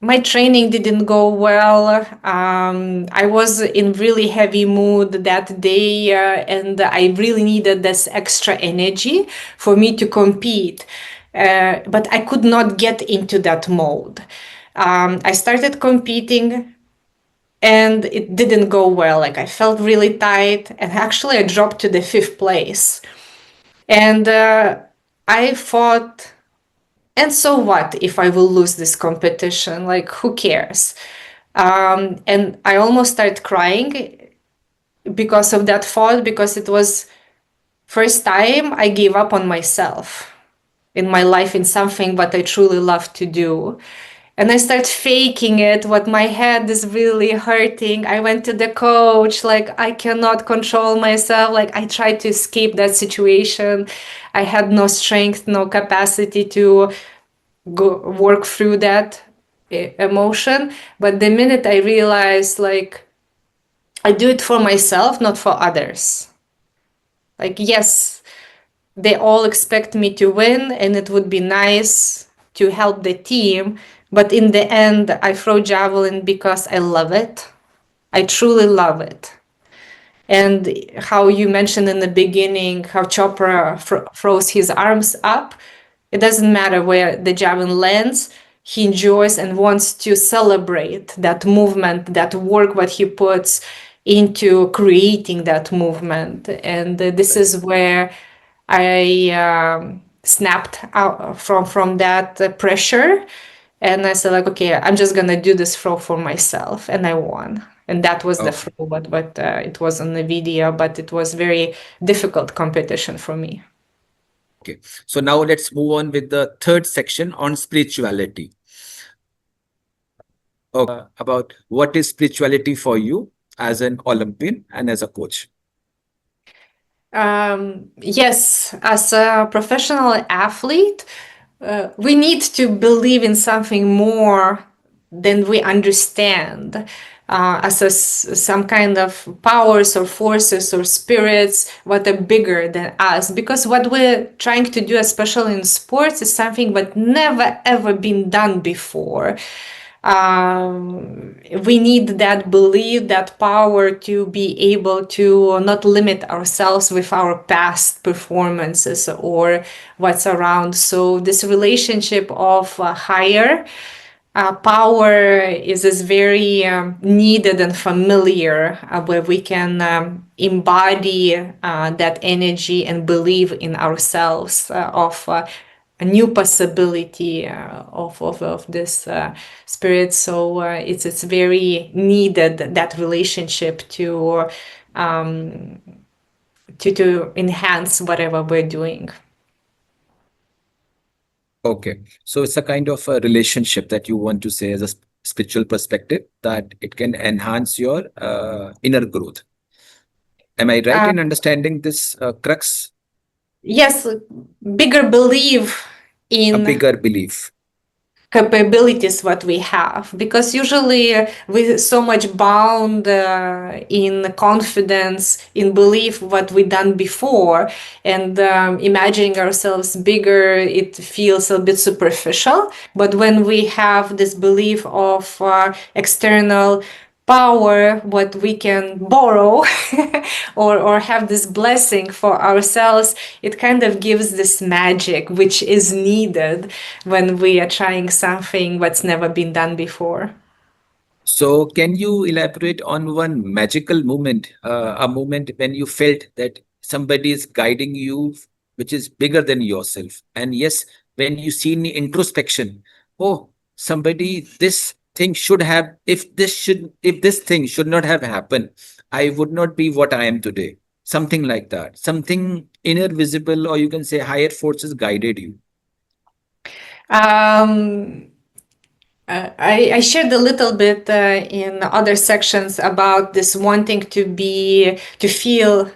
my training didn't go well. I was in really heavy mood that day, and I really needed this extra energy for me to compete. But I could not get into that mode. I started competing, and it didn't go well. Like I felt really tight, and actually I dropped to the 5th place. And I thought, and so what if I will lose this competition? Like, who cares? And I almost started crying because of that thought, because it was first time I gave up on myself in my life, in something that I truly love to do. And I start faking it, what my head is really hurting. I went to the coach, like I cannot control myself. Like I tried to escape that situation. I had no strength, no capacity to go work through that emotion. But the minute I realized, like, I do it for myself, not for others. Like, yes, they all expect me to win, and it would be nice to help the team. But in the end, I throw javelin because I love it. I truly love it. And how you mentioned in the beginning, how Chopra throws his arms up, it doesn't matter where the javelin lands. He enjoys and wants to celebrate that movement, that work, what he puts into creating that movement. And this is where I snapped out from that pressure, and I said, like, okay, I'm just gonna do this throw for myself, and I won. And that was the Okay. throw, but it was on the video, but it was very difficult competition for me. Okay. So now let's move on with the third section on spirituality. About what is spirituality for you as an Olympian and as a coach? Yes, as a professional athlete, we need to believe in something more than we understand, some kind of powers or forces or spirits what are bigger than us. Because what we're trying to do, especially in sports, is something that never ever been done before. We need that belief, that power to be able to not limit ourselves with our past performances or what's around. So this relationship of higher power is very needed and familiar, where we can embody that energy and believe in ourselves, of a new possibility of this spirit. So it's very needed, that relationship to enhance whatever we're doing. Okay. So it's a kind of a relationship that you want to say as a spiritual perspective that it can enhance your inner growth. Am I right Uh, in understanding this crux? yes, bigger belief A in bigger belief. capabilities what we have, because usually we so much bound in confidence, in belief what we done before, and imagining ourselves bigger, it feels a bit superficial. But when we have this belief of external power what we can borrow or have this blessing for ourselves, it kind of gives this magic which is needed when we are trying something what's never been done before. So can you elaborate on one magical moment, a moment when you felt that somebody is guiding you, which is bigger than yourself? And yes, when you see in introspection, oh, somebody, this thing should have, if this thing should not have happened, I would not be what I am today. Something like that. Something inner visible, or you can say higher forces guided you. Um, I shared a little bit in other sections about this wanting to feel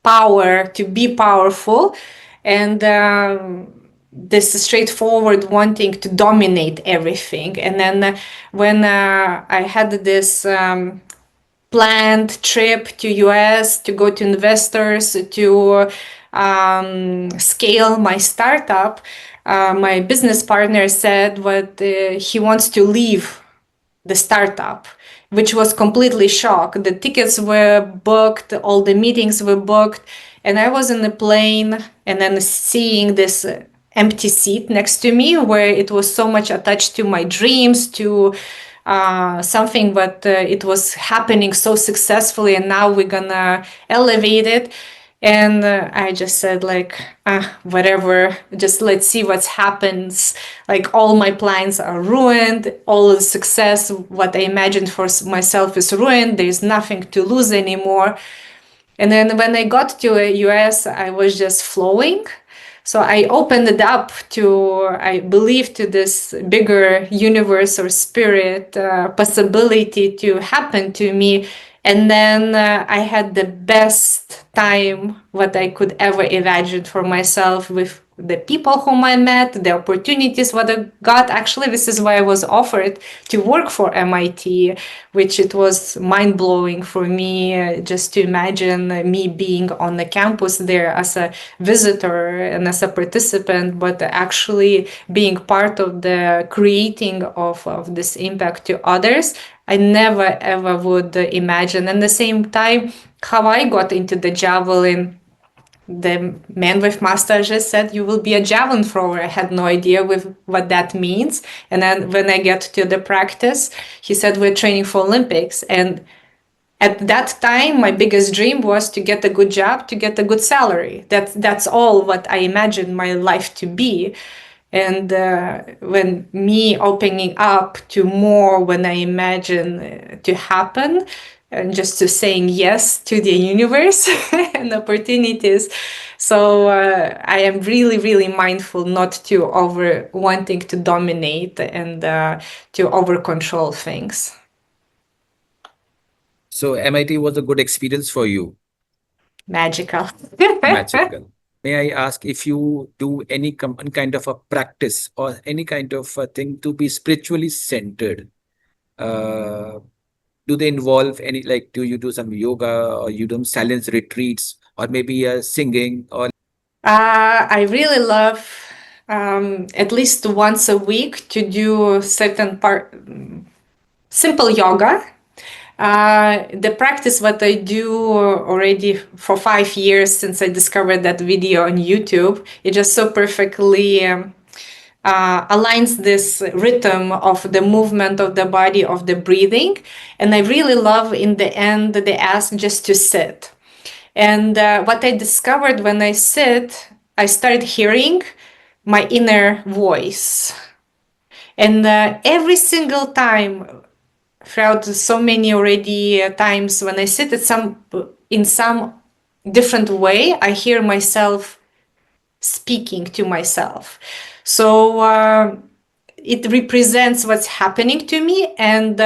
power, to be powerful, and this straightforward wanting to dominate everything. And then when I had this planned trip to US to go to investors to scale my startup, my business partner said what he wants to leave the startup, which was completely shocked. The tickets were booked, all the meetings were booked, and I was in the plane and then seeing this empty seat next to me where it was so much attached to my dreams, to something, but it was happening so successfully, and now we're gonna elevate it. And I just said like, whatever, just let's see what happens. Like all my plans are ruined, all the success what I imagined for myself is ruined, there's nothing to lose anymore. And then when I got to US, I was just flowing. So I opened it up to, I believe, to this bigger universe or spirit possibility to happen to me. And then I had the best time what I could ever imagine for myself with the people whom I met, the opportunities what I got. Actually, this is why I was offered to work for MIT, which it was mind blowing for me just to imagine me being on the campus there as a visitor and as a participant, but actually being part of the creating of this impact to others. I never ever would imagine. And at the same time, how I got into the javelin, the man with mustaches said you will be a javelin thrower. I had no idea with what that means. And then when I get to the practice, he said we're training for Olympics. And at that time, my biggest dream was to get a good job, to get a good salary. That's all what I imagined my life to be. And when me opening up to more, when I imagine to happen, and just to saying yes to the universe and opportunities. So I am really, really mindful not to over wanting to dominate and to over control things. So MIT was a good experience for you. Magical. Magical. May I ask if you do any kind of a practice or any kind of a thing to be spiritually centered? Do they involve any, like, do you do some yoga or you do silence retreats or maybe singing or? I really love at least once a week to do certain simple yoga. The practice what I do already for 5 years since I discovered that video on YouTube, it just so perfectly aligns this rhythm of the movement of the body, of the breathing. And I really love in the end, they ask just to sit. And what I discovered when I sit, I started hearing my inner voice. And every single time, throughout so many already times when I sit in some different way, I hear myself speaking to myself. So it represents what's happening to me, and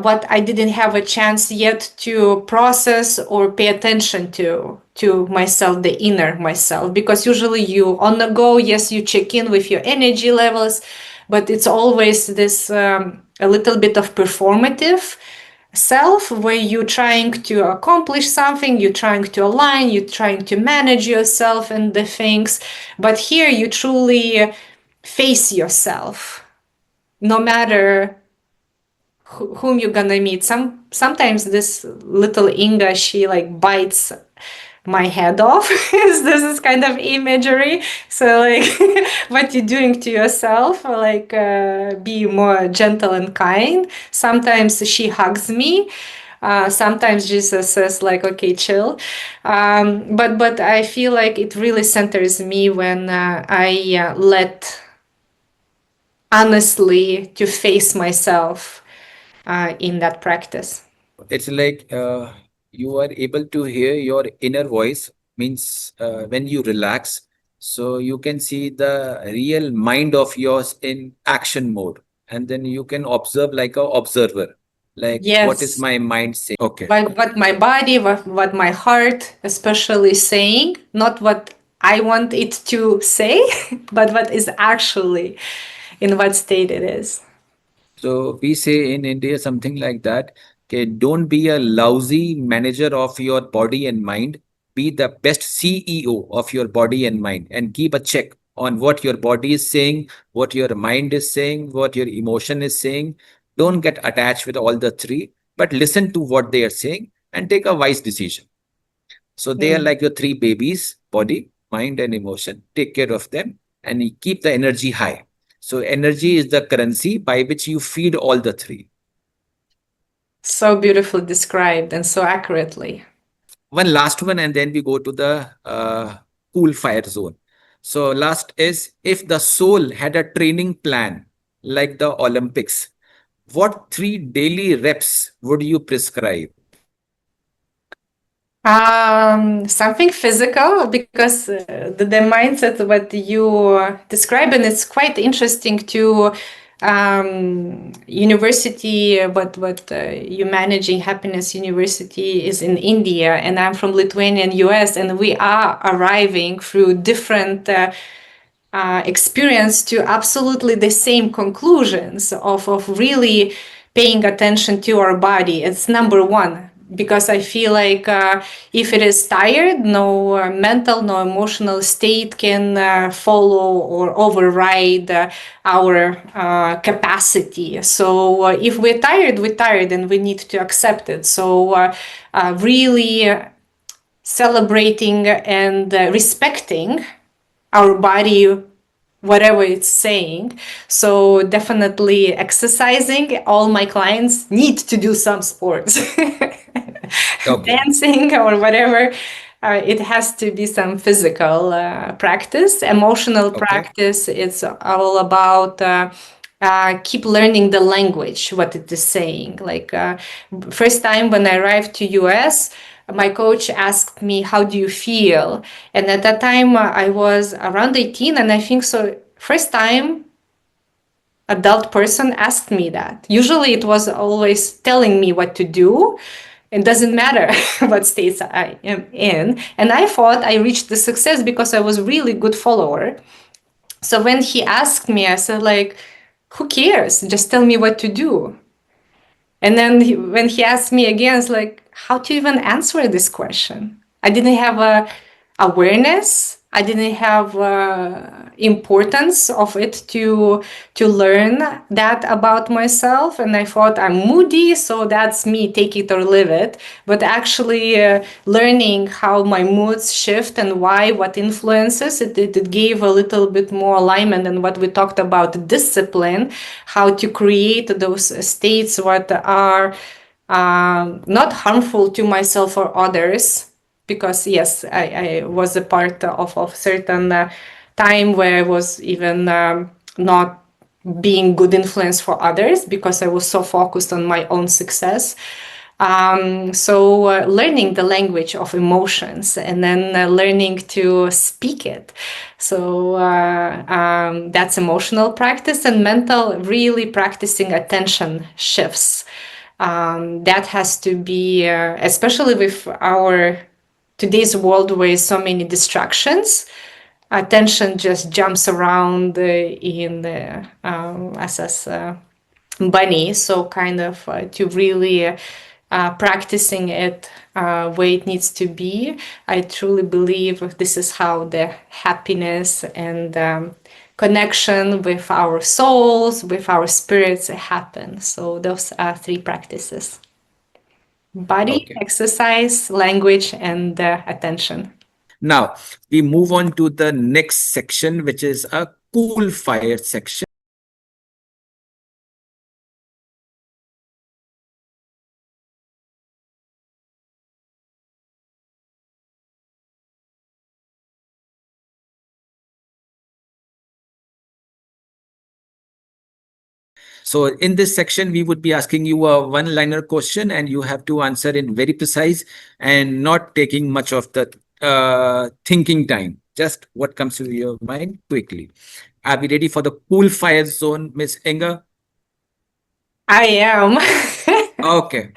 what I didn't have a chance yet to process or pay attention to myself, the inner myself. Because usually you on the go, yes, you check in with your energy levels, but it's always this a little bit of performative self, where you're trying to accomplish something, you're trying to align, you're trying to manage yourself and the things. But here you truly face yourself, no matter whom you're gonna meet. Sometimes this little Inga, she like bites my head off. This is kind of imagery. So like what you're doing to yourself, like be more gentle and kind. Sometimes she hugs me. Sometimes Jesus says like, okay, chill. But I feel like it really centers me when I let honestly to face myself in that practice. It's like you are able to hear your inner voice, means when you relax, so you can see the real mind of yours in action mode, and then you can observe like a observer, like what is Yes. my mind saying. Okay. What my body, what my heart especially saying, not what I want it to say, but what is actually in what state it is. So we say in India something like that, okay, don't be a lousy manager of your body and mind. Be the best CEO of your body and mind, and keep a check on what your body is saying, what your mind is saying, what your emotion is saying. Don't get attached with all the three, but listen to what they are saying and take a wise decision. So they are like your three babies: body, mind, and emotion. Take care of them and you keep the energy high. So energy is the currency by which you feed all the three. So beautifully described and so accurately. One last one, and then we go to the cool fire zone. So last is, if the soul had a training plan like the Olympics, what three daily reps would you prescribe? Something physical, because the mindset what you describe, and it's quite interesting to university. What you managing Happiness University is in India, and I'm from Lithuania and US, and we are arriving through different experience to absolutely the same conclusions of really paying attention to our body. It's number one, because I feel like if it is tired, no mental, no emotional state can follow or override our capacity. So if we're tired, and we need to accept it. So really celebrating and respecting our body, whatever it's saying. So definitely exercising. All my clients need to do some sports. Okay. Dancing or whatever. It has to be some physical practice. Emotional Okay. practice, it's all about keep learning the language, what it is saying. Like first time when I arrived to US, my coach asked me, how do you feel? And at that time I was around 18, and I think so first time adult person asked me that. Usually it was always telling me what to do. It doesn't matter what states I am in. And I thought I reached the success because I was really good follower. So when he asked me, I said like, who cares? Just tell me what to do. And then when he asked me again, it's like, how to even answer this question? I didn't have a awareness. I didn't have importance of it to learn that about myself. And I thought I'm moody, so that's me, take it or leave it. But actually learning how my moods shift and why, what influences, it gave a little bit more alignment and what we talked about, discipline, how to create those states what are not harmful to myself or others. Because yes, I was a part of certain time where I was even not being good influence for others, because I was so focused on my own success. So learning the language of emotions and then learning to speak it. So that's emotional practice, and mental, really practicing attention shifts. That has to be, especially with our today's world with so many distractions, attention just jumps around in the as bunny. So kind of to really practicing it where it needs to be. I truly believe this is how the happiness and connection with our souls, with our spirits happen. So those are three practices: body, Okay. exercise, language, and attention. Now, we move on to the next section, which is a cool fire section. So in this section, we would be asking you a one-liner question, and you have to answer in very precise and not taking much of the thinking time. Just what comes to your mind quickly. Are we ready for the cool fire zone, Miss Inga? I am. Okay.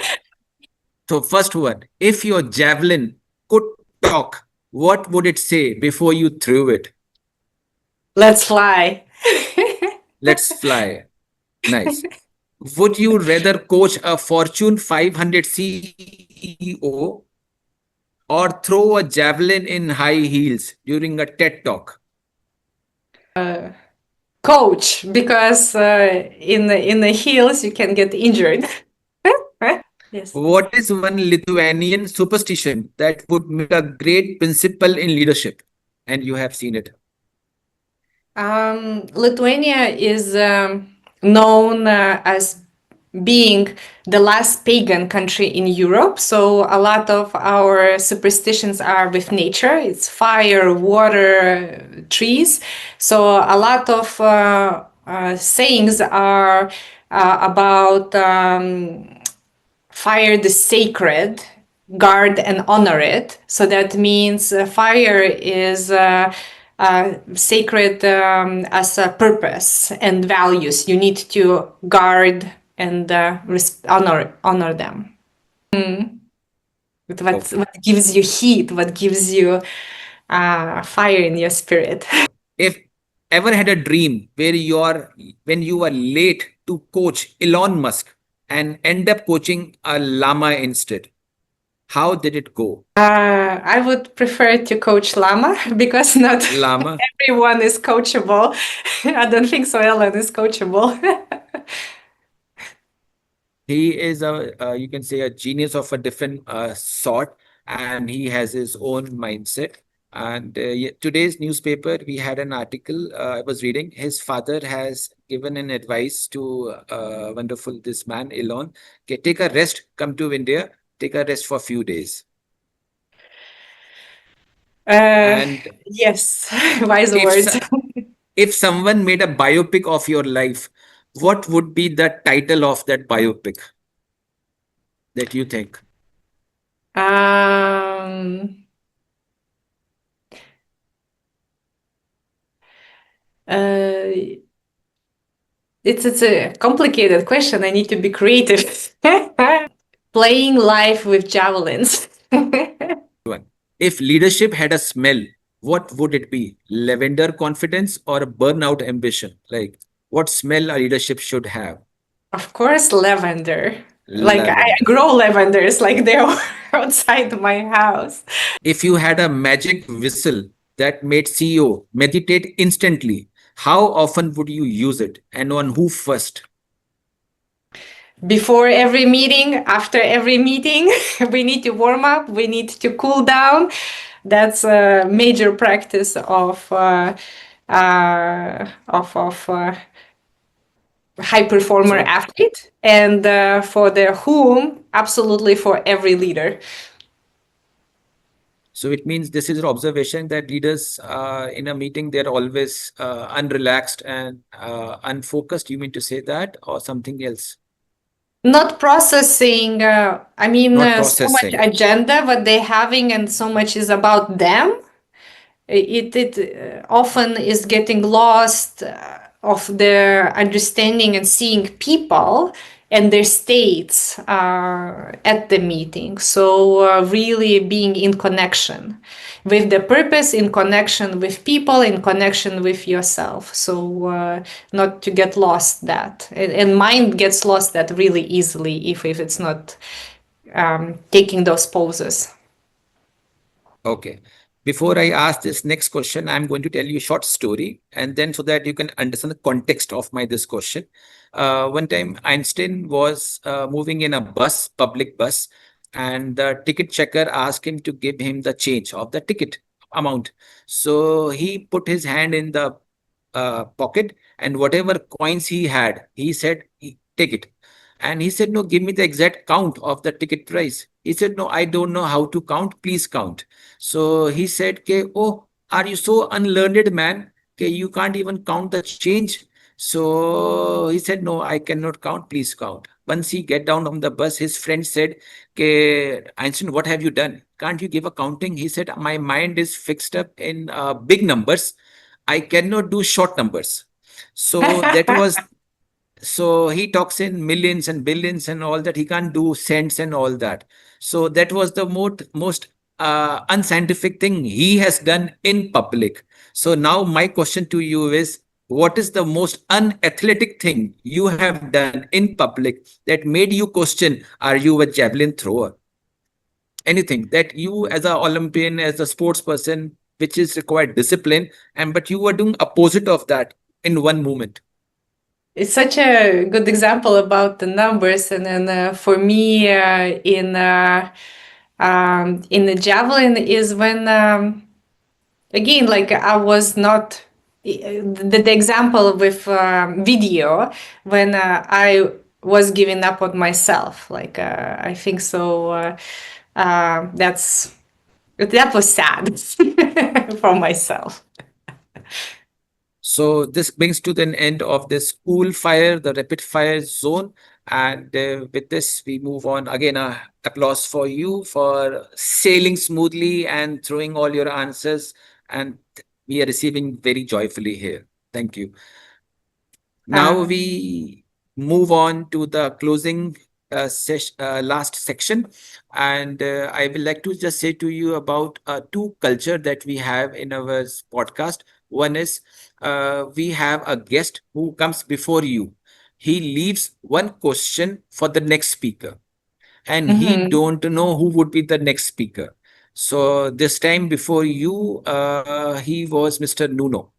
So first one, if your javelin could talk, what would it say before you threw it? Let's fly. Let's fly. Nice. Would you rather coach a Fortune 500 CEO or throw a javelin in high heels during a TED talk? Coach, because in the heels you can get injured. Yes. What is one Lithuanian superstition that would make a great principal in leadership? And you have seen it. Lithuania is known as being the last pagan country in Europe. So a lot of our superstitions are with nature. It's fire, water, trees. So a lot of sayings are about fire the sacred, guard and honor it. So that means fire is sacred as a purpose and values. You need to guard and honor them. What gives you heat? What gives you fire in your spirit? If ever had a dream where when you are late to coach Elon Musk and end up coaching a llama instead, how did it go? I would prefer to coach Llama because not Llama, everyone is coachable. I don't think so. Ellen is coachable. he is you can say a genius of a different sort, and he has his own mindset. And today's newspaper, we had an article I was reading. His father has given an advice to wonderful this man Elon. Okay, take a rest, come to India, take a rest for a few days. And Yes, wise if words. if someone made a biopic of your life, what would be the title of that biopic that you think? It's a complicated question. I need to be creative. Playing life with javelins. One. If leadership had a smell, what would it be? Lavender confidence or a burnout ambition? Like, what smell a leadership should have? Of course, lavender. Like I Lavender. grow lavenders, like they're outside my house. If you had a magic whistle that made CEO meditate instantly, how often would you use it and on who first? Before every meeting, after every meeting, we need to warm up, we need to cool down. That's a major practice of high performer athlete, and for the whom, absolutely for every leader. So it means this is an observation that leaders in a meeting, they're always unrelaxed and unfocused. You mean to say that or something else? not processing. Not So much processing. agenda what they're having, and so much is about them. It often is getting lost of their understanding and seeing people and their states at the meeting. So really being in connection with the purpose, in connection with people, in connection with yourself. So not to get lost that. And mind gets lost that really easily if it's not taking those poses. Okay. Before I ask this next question, I'm going to tell you a short story, and then so that you can understand the context of my this question. One time, Einstein was moving in a bus, public bus, and the ticket checker asked him to give him the change of the ticket amount. So he put his hand in the pocket, and whatever coins he had, he said, "Take it." And he said, "No, give me the exact count of the ticket price." He said, "No, I don't know how to count. Please count." So he said, "Oh, are you so unlearned, man? You can't even count the change." So he said, "No, I cannot count. Please count." Once he get down from the bus, his friend said, "Einstein, what have you done? Can't you give a counting?" He said, "My mind is fixed up in big numbers. I cannot do short numbers." So that was so he talks in millions and billions and all that. He can't do cents and all that. So that was the most unscientific thing he has done in public. So now my question to you is, what is the most unathletic thing you have done in public that made you question, are you a javelin thrower? Anything that you as a Olympian, as a sports person, which is required discipline, and but you were doing opposite of that in one moment. It's such a good example about the numbers, and then for me, in the javelin is when again, like I was not the example with video when I was giving up on myself. Like I think so. That was sad for myself. So this brings to the end of this cool fire, the rapid fire zone. And with this, we move on. Again, applause for you for sailing smoothly and throwing all your answers. And we are receiving very joyfully here. Thank you. Now we move on to the closing last section. And I would like to just say to you about two culture that we have in our podcast. One is we have a guest who comes before you. He leaves one question for the next speaker, and he don't know who would be the next speaker. So this time before you, he was Mr. Nuno,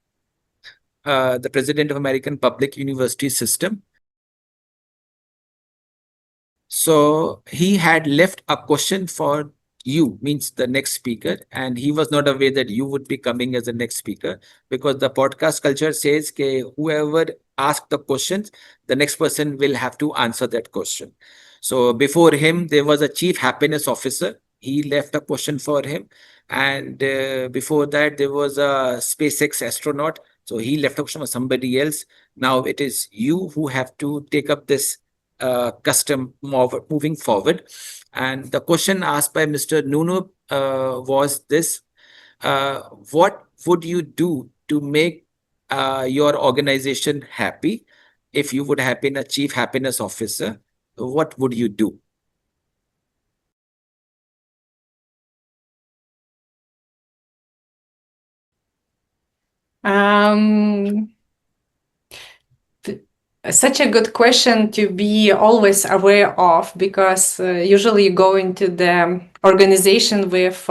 the president of American Public University System. So he had left a question for you, means the next speaker, and he was not aware that you would be coming as the next speaker, because the podcast culture says whoever asked the questions, the next person will have to answer that question. So before him, there was a chief happiness officer. He left a question for him. And before that, there was a SpaceX astronaut. So he left a question for somebody else. Now it is you who have to take up this custom moving forward. And the question asked by Mr. Nuno was this: what would you do to make your organization happy? If you would have been a chief happiness officer, what would you do? Such a good question to be always aware of, because usually you go into the organization with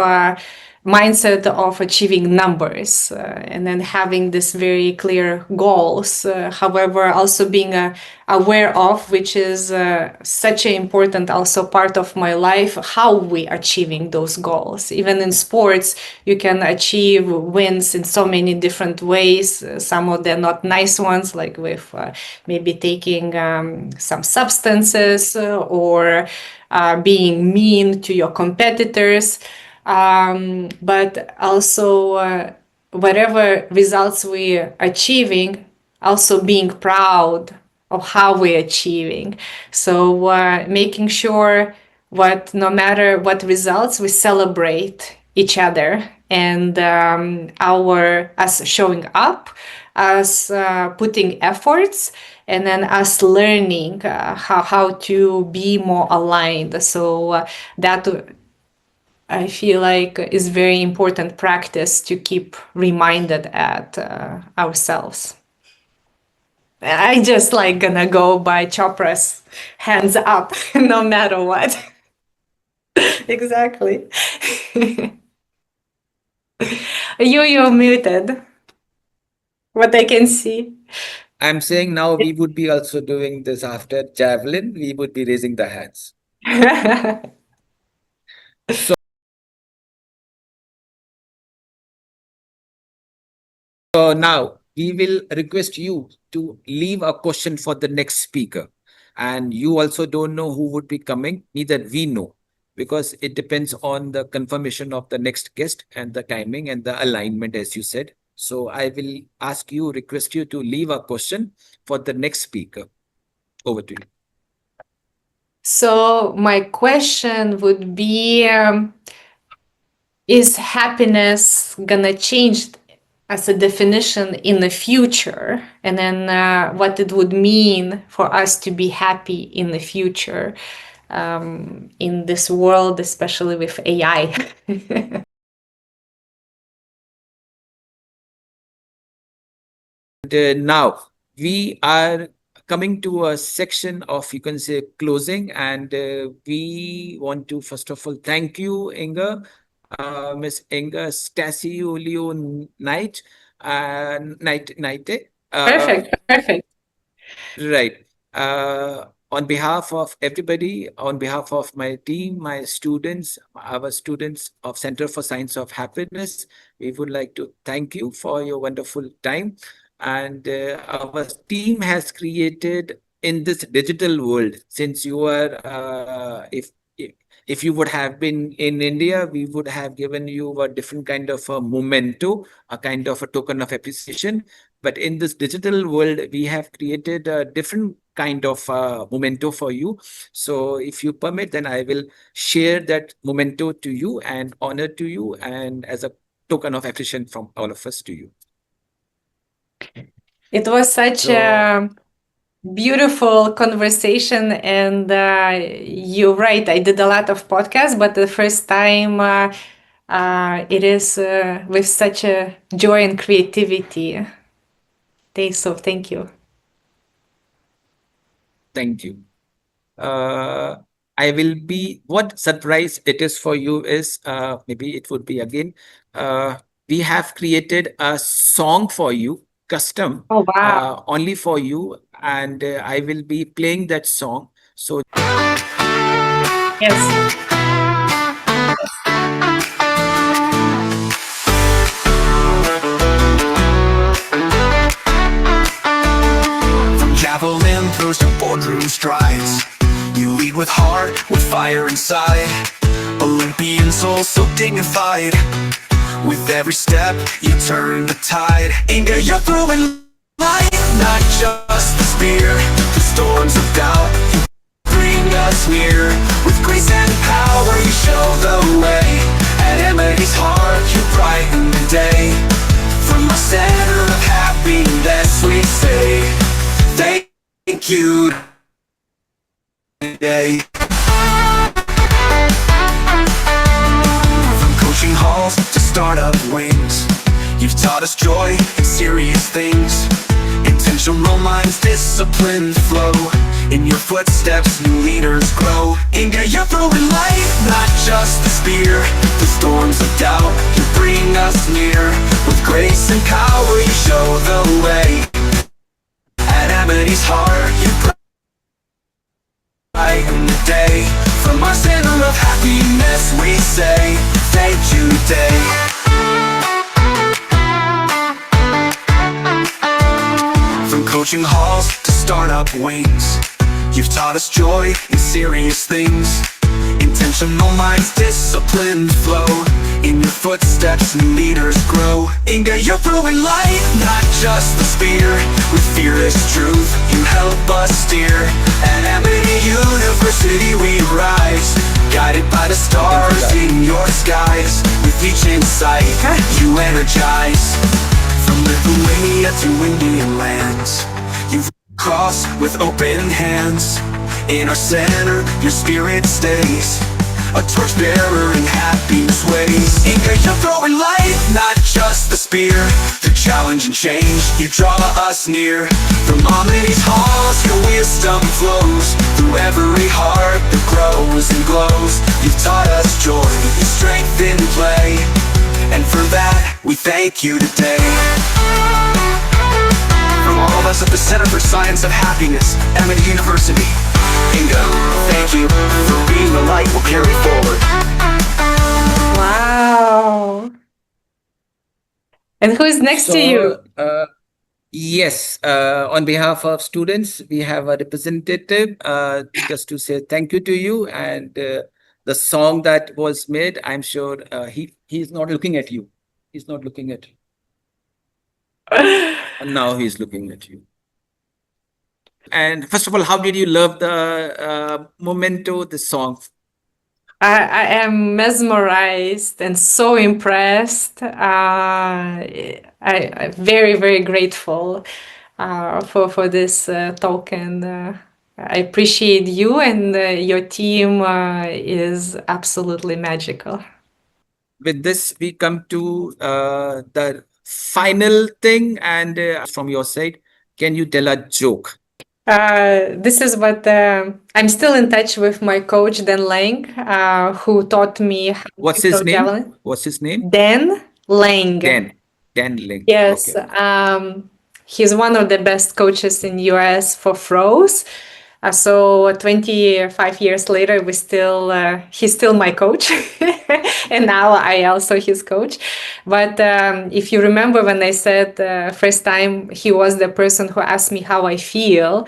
mindset of achieving numbers and then having this very clear goals. However, also being aware of, which is such an important also part of my life, how we achieving those goals. Even in sports, you can achieve wins in so many different ways. Some of them not nice ones, like with maybe taking some substances or being mean to your competitors. But also whatever results we're achieving, also being proud of how we're achieving. So making sure no matter what results, we celebrate each other and us showing up, us putting efforts, and then us learning how to be more aligned. So that I feel like is very important practice to keep reminded at ourselves. I just like gonna go by Chopra's hands up no matter what. Exactly. You're muted. What I can see. I'm saying now we would be also doing this after javelin. We would be raising the hands. So now we will request you to leave a question for the next speaker. And you also don't know who would be coming, neither we know, because it depends on the confirmation of the next guest and the timing and the alignment, as you said. So I will request you to leave a question for the next speaker. Over to you. So my question would be, is happiness gonna change as a definition in the future? And then what it would mean for us to be happy in the future in this world, especially with AI? Now we are coming to a section of, you can say, closing, and we want to first of all thank you, Inga, Miss Inga STASIULIONYTE, Nite. Perfect. Right. On behalf of everybody, on behalf of my team, my students, our students of Center for Science of Happiness, we would like to thank you for your wonderful time. And our team has created in this digital world, since you are, if you would have been in India, we would have given you a different kind of a memento, a kind of a token of appreciation. But in this digital world, we have created a different kind of memento for you. So if you permit, then I will share that memento to you and honor to you, and as a token of appreciation from all of us to you. It was such a beautiful conversation, and you're right. I did a lot of podcasts, but the first time it is with such a joy and creativity. So thank you. Thank you. I will be, what surprise it is for you is, maybe it would be again, we have created a song for you, custom, Oh, wow. only for you, and I will be playing that song. So Yes. From javelin throws to boardroom strides, you lead with heart, with fire inside. Olympian soul so dignified. With every step, you turn the tide. Inga, you're throwing light, not just the spear. The storms of doubt, you bring us near. With grace and power, you show the way. At AMITY's heart, you brighten the day. From our center of happiness, we say thank you today. From coaching halls to startup wings, you've taught us joy in serious things. Intentional minds, disciplined flow. In your footsteps, new leaders grow. Inga, you're throwing light, not just the spear. The storms of doubt, you bring us near. With grace and power, you show the way. At AMITY's heart, you brighten the day. From our center of happiness, we say thank you today. From coaching halls to startup wings, you've taught us joy in serious things. Intentional Intentional minds, disciplined flow. In your footsteps, new leaders grow. Inga, you're throwing light, not just the spear. With fearless truth, you help us steer. At AMITY University we rise, guided by the stars in your skies. With each insight, you energize. From Lithuania to Indian lands, you've crossed with open hands. In our center, your spirit stays, a torchbearer in happiness ways. Inga, you're throwing light, not just the spear. The challenge and change, you draw us near. From AMITY's halls, your wisdom flows through every heart that grows and glows. You've taught us joy, your strength in play, and for that, we thank you today. From all of us at the Center for Science of Happiness, AMITY University, Inga, thank you for being the light we'll carry forward. Wow. And who is next to you? Yes, on behalf of students, we have a representative just to say thank you to you. And the song that was made, I'm sure he's not looking at you. He's not looking at you. And now he's looking at you. And first of all, how did you love the memento, the song? I am mesmerized and so impressed. I'm very, very grateful for this talk, and I appreciate you, and your team is absolutely magical. With this, we come to the final thing, and from your side, can you tell a joke? This is what I'm still in touch with my coach Dan Lang, who taught me how What's to his throw name? javelin. What's his name? Dan Lang. Dan Link. Yes, Okay. he's one of the best coaches in US for throws. So 25 years later, he's still my coach, and now I also his coach. But if you remember when I said first time, he was the person who asked me how I feel.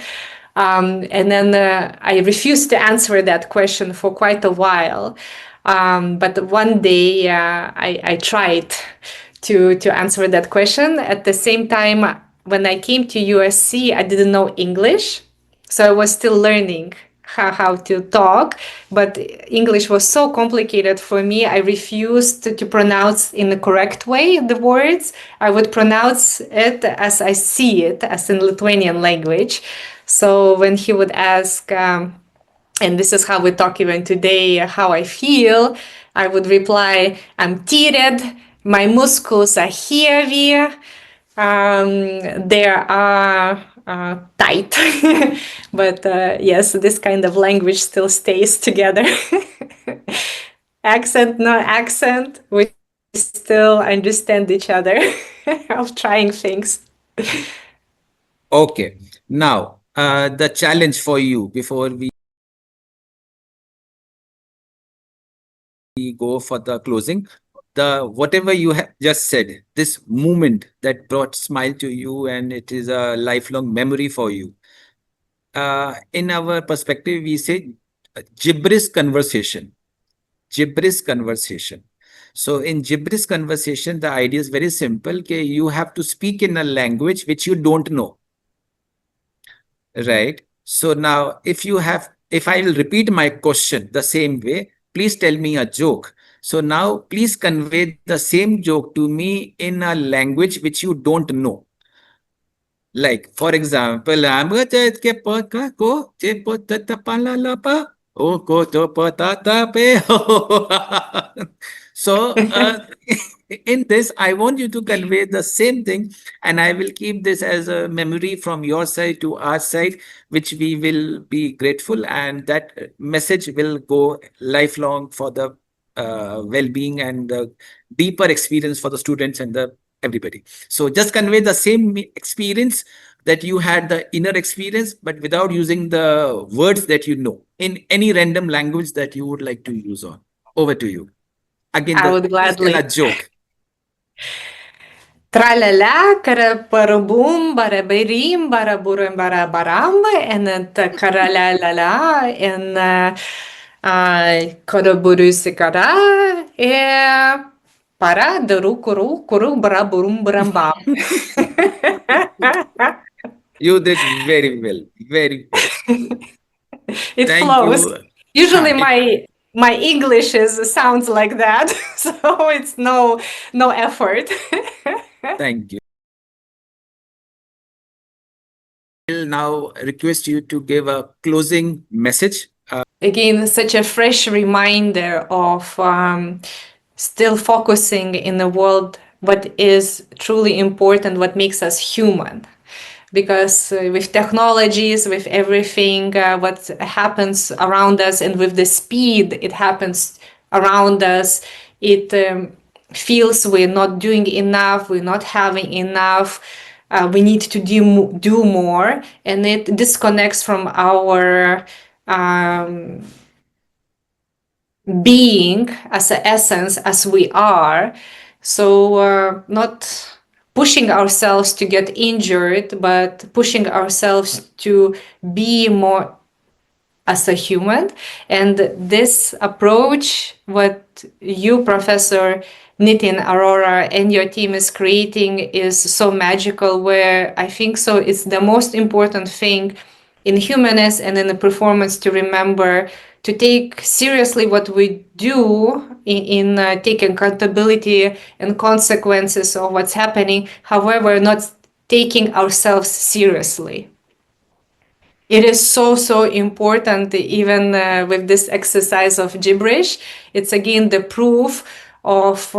And then I refused to answer that question for quite a while. But one day I tried to answer that question. At the same time, when I came to USC, I didn't know English. So I was still learning how to talk, but English was so complicated for me. I refused to pronounce in the correct way the words. I would pronounce it as I see it, as in Lithuanian language. So when he would ask, and this is how we talk even today, how I feel, I would reply, I'm tired, my muscles are heavy, they are tight. But yes, this kind of language still stays together. Accent, no accent, we still understand each other of trying things. Okay. Now, the challenge for you before we go for the closing, whatever you have just said, this moment that brought smile to you, and it is a lifelong memory for you. In our perspective, we say gibberish conversation. Gibberish conversation. So in gibberish conversation, the idea is very simple. Okay, you have to speak in a language which you don't know. Right. So now if I will repeat my question the same way, please tell me a joke. So now please convey the same joke to me in a language which you don't know. Like, for example, so in this, I want you to convey the same thing, and I will keep this as a memory from your side to our side, which we will be grateful, and that message will go lifelong for the well-being and the deeper experience for the students and the everybody. So just convey the same experience that you had, the inner experience, but without using the words that you know, in any random language that you would like to use on. Over to you. Again, I would please tell gladly. a joke. Tra-la-la, kara-para-boom, bara-ba-rim, bara-burum, bara-baram, and then kara-la-la-la, and Karaburusi kara, para daru kuru kuru bara burum buram bam. You did very well. Very well. It Thank flows. you. Usually It- my English sounds like that, so it's no effort. Thank you. I'll now request you to give a closing message. Again, such a fresh reminder of still focusing in the world what is truly important, what makes us human. Because with technologies, with everything, what happens around us, and with the speed it happens around us, it feels we're not doing enough, we're not having enough. We need to do more, and it disconnects from our being as an essence as we are. So not pushing ourselves to get injured, but pushing ourselves to be more as a human. And this approach, what you, Professor NITIN, ARORA, and your team is creating is so magical, where I think so it's the most important thing in humanness and in the performance to remember to take seriously what we do in taking accountability and consequences of what's happening, however, not taking ourselves seriously. It is so important, even with this exercise of gibberish. It's again the proof of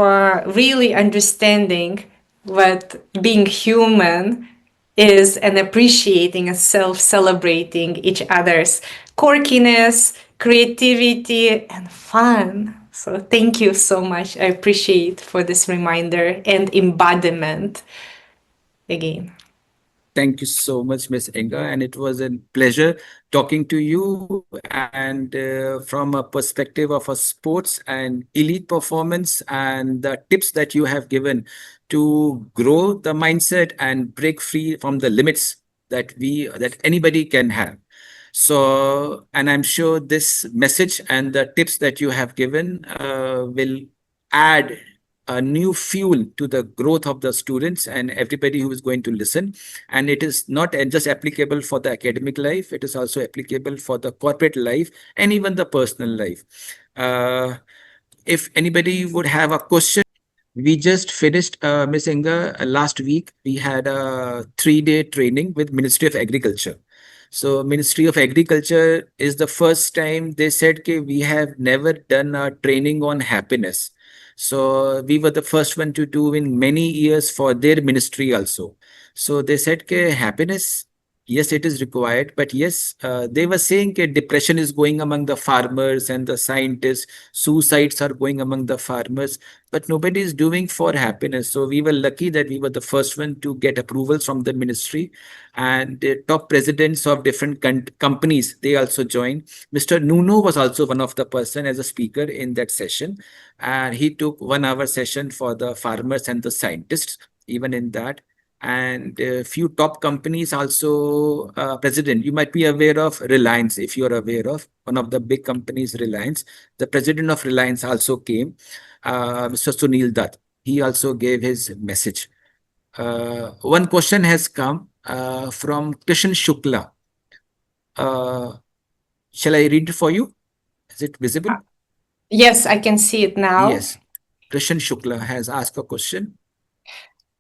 really understanding what being human is, and appreciating and self-celebrating each other's quirkiness, creativity, and fun. So thank you so much. I appreciate for this reminder and embodiment again. Thank you so much, Miss Inga, and it was a pleasure talking to you. And from a perspective of a sports and elite performance, and the tips that you have given to grow the mindset and break free from the limits that anybody can have. So, and I'm sure this message and the tips that you have given will add a new fuel to the growth of the students and everybody who is going to listen. And it is not just applicable for the academic life, it is also applicable for the corporate life and even the personal life. If anybody would have a question, we just finished, Miss Inga, last week. We had a 3-day training with Ministry of Agriculture. So Ministry of Agriculture is the first time they said, okay, we have never done a training on happiness. So we were the first one to do in many years for their ministry also. So they said, okay, happiness, yes, it is required, but yes, they were saying that depression is going among the farmers and the scientists, suicides are going among the farmers, but nobody is doing for happiness. So we were lucky that we were the first one to get approvals from the ministry, and the top presidents of different companies, they also joined. Mr. Nuno was also one of the person as a speaker in that session, and he took 1 hour session for the farmers and the scientists, even in that. And a few top companies also, president, you might be aware of Reliance. If you're aware of one of the big companies, Reliance, the president of Reliance also came, Mr. Sunil Dutt. He also gave his message. One question has come from Krishan Shukla. Shall I read it for you? Is it visible? Yes, I can see it now. Yes. Krishan Shukla has asked a question.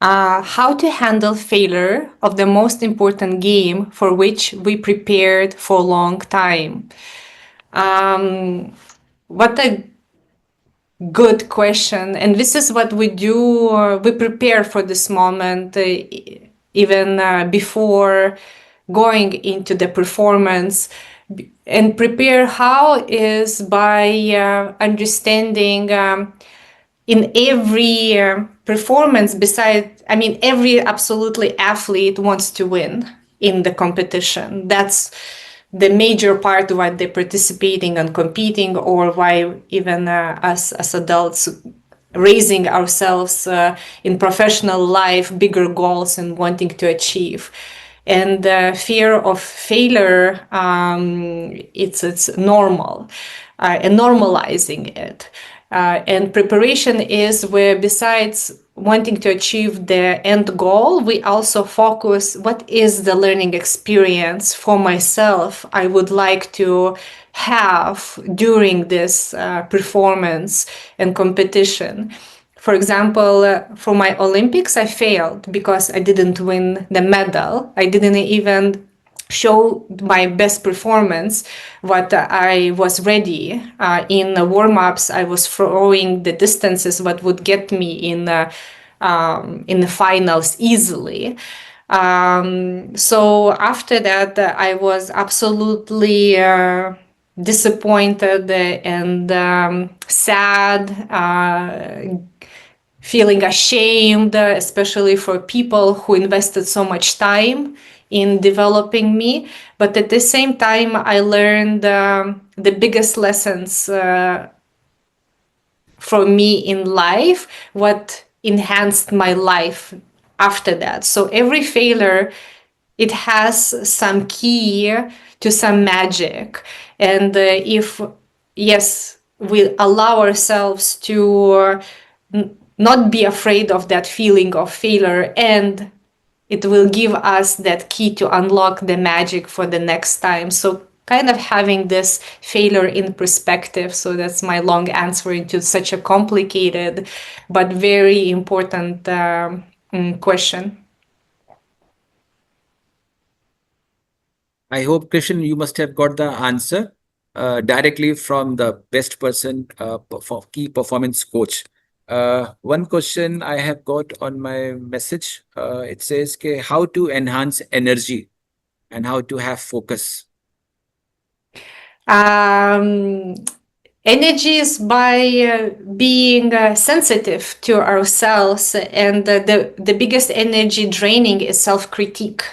How to handle failure of the most important game for which we prepared for a long time. What a good question. And this is what we do. We prepare for this moment even before going into the performance. And prepare how is by understanding in every performance, every absolutely athlete wants to win in the competition. That's the major part why they're participating and competing, or why even us as adults raising ourselves in professional life, bigger goals and wanting to achieve. And the fear of failure, it's normal, and normalizing it. And preparation is where, besides wanting to achieve the end goal, we also focus what is the learning experience for myself I would like to have during this performance and competition. For example, for my Olympics, I failed because I didn't win the medal. I didn't even show my best performance, what I was ready. In the warm-ups, I was throwing the distances what would get me in the finals easily. So after that, I was absolutely disappointed and sad, feeling ashamed, especially for people who invested so much time in developing me. But at the same time, I learned the biggest lessons for me in life, what enhanced my life after that. So every failure, it has some key to some magic. And if, yes, we allow ourselves to not be afraid of that feeling of failure, and it will give us that key to unlock the magic for the next time. So kind of having this failure in perspective. So that's my long answer into such a complicated but very important question. I hope, Krishan, you must have got the answer directly from the best person, for key performance coach. One question I have got on my message, it says, how to enhance energy and how to have focus. Energy is by being sensitive to ourselves, and the biggest energy draining is self-critique.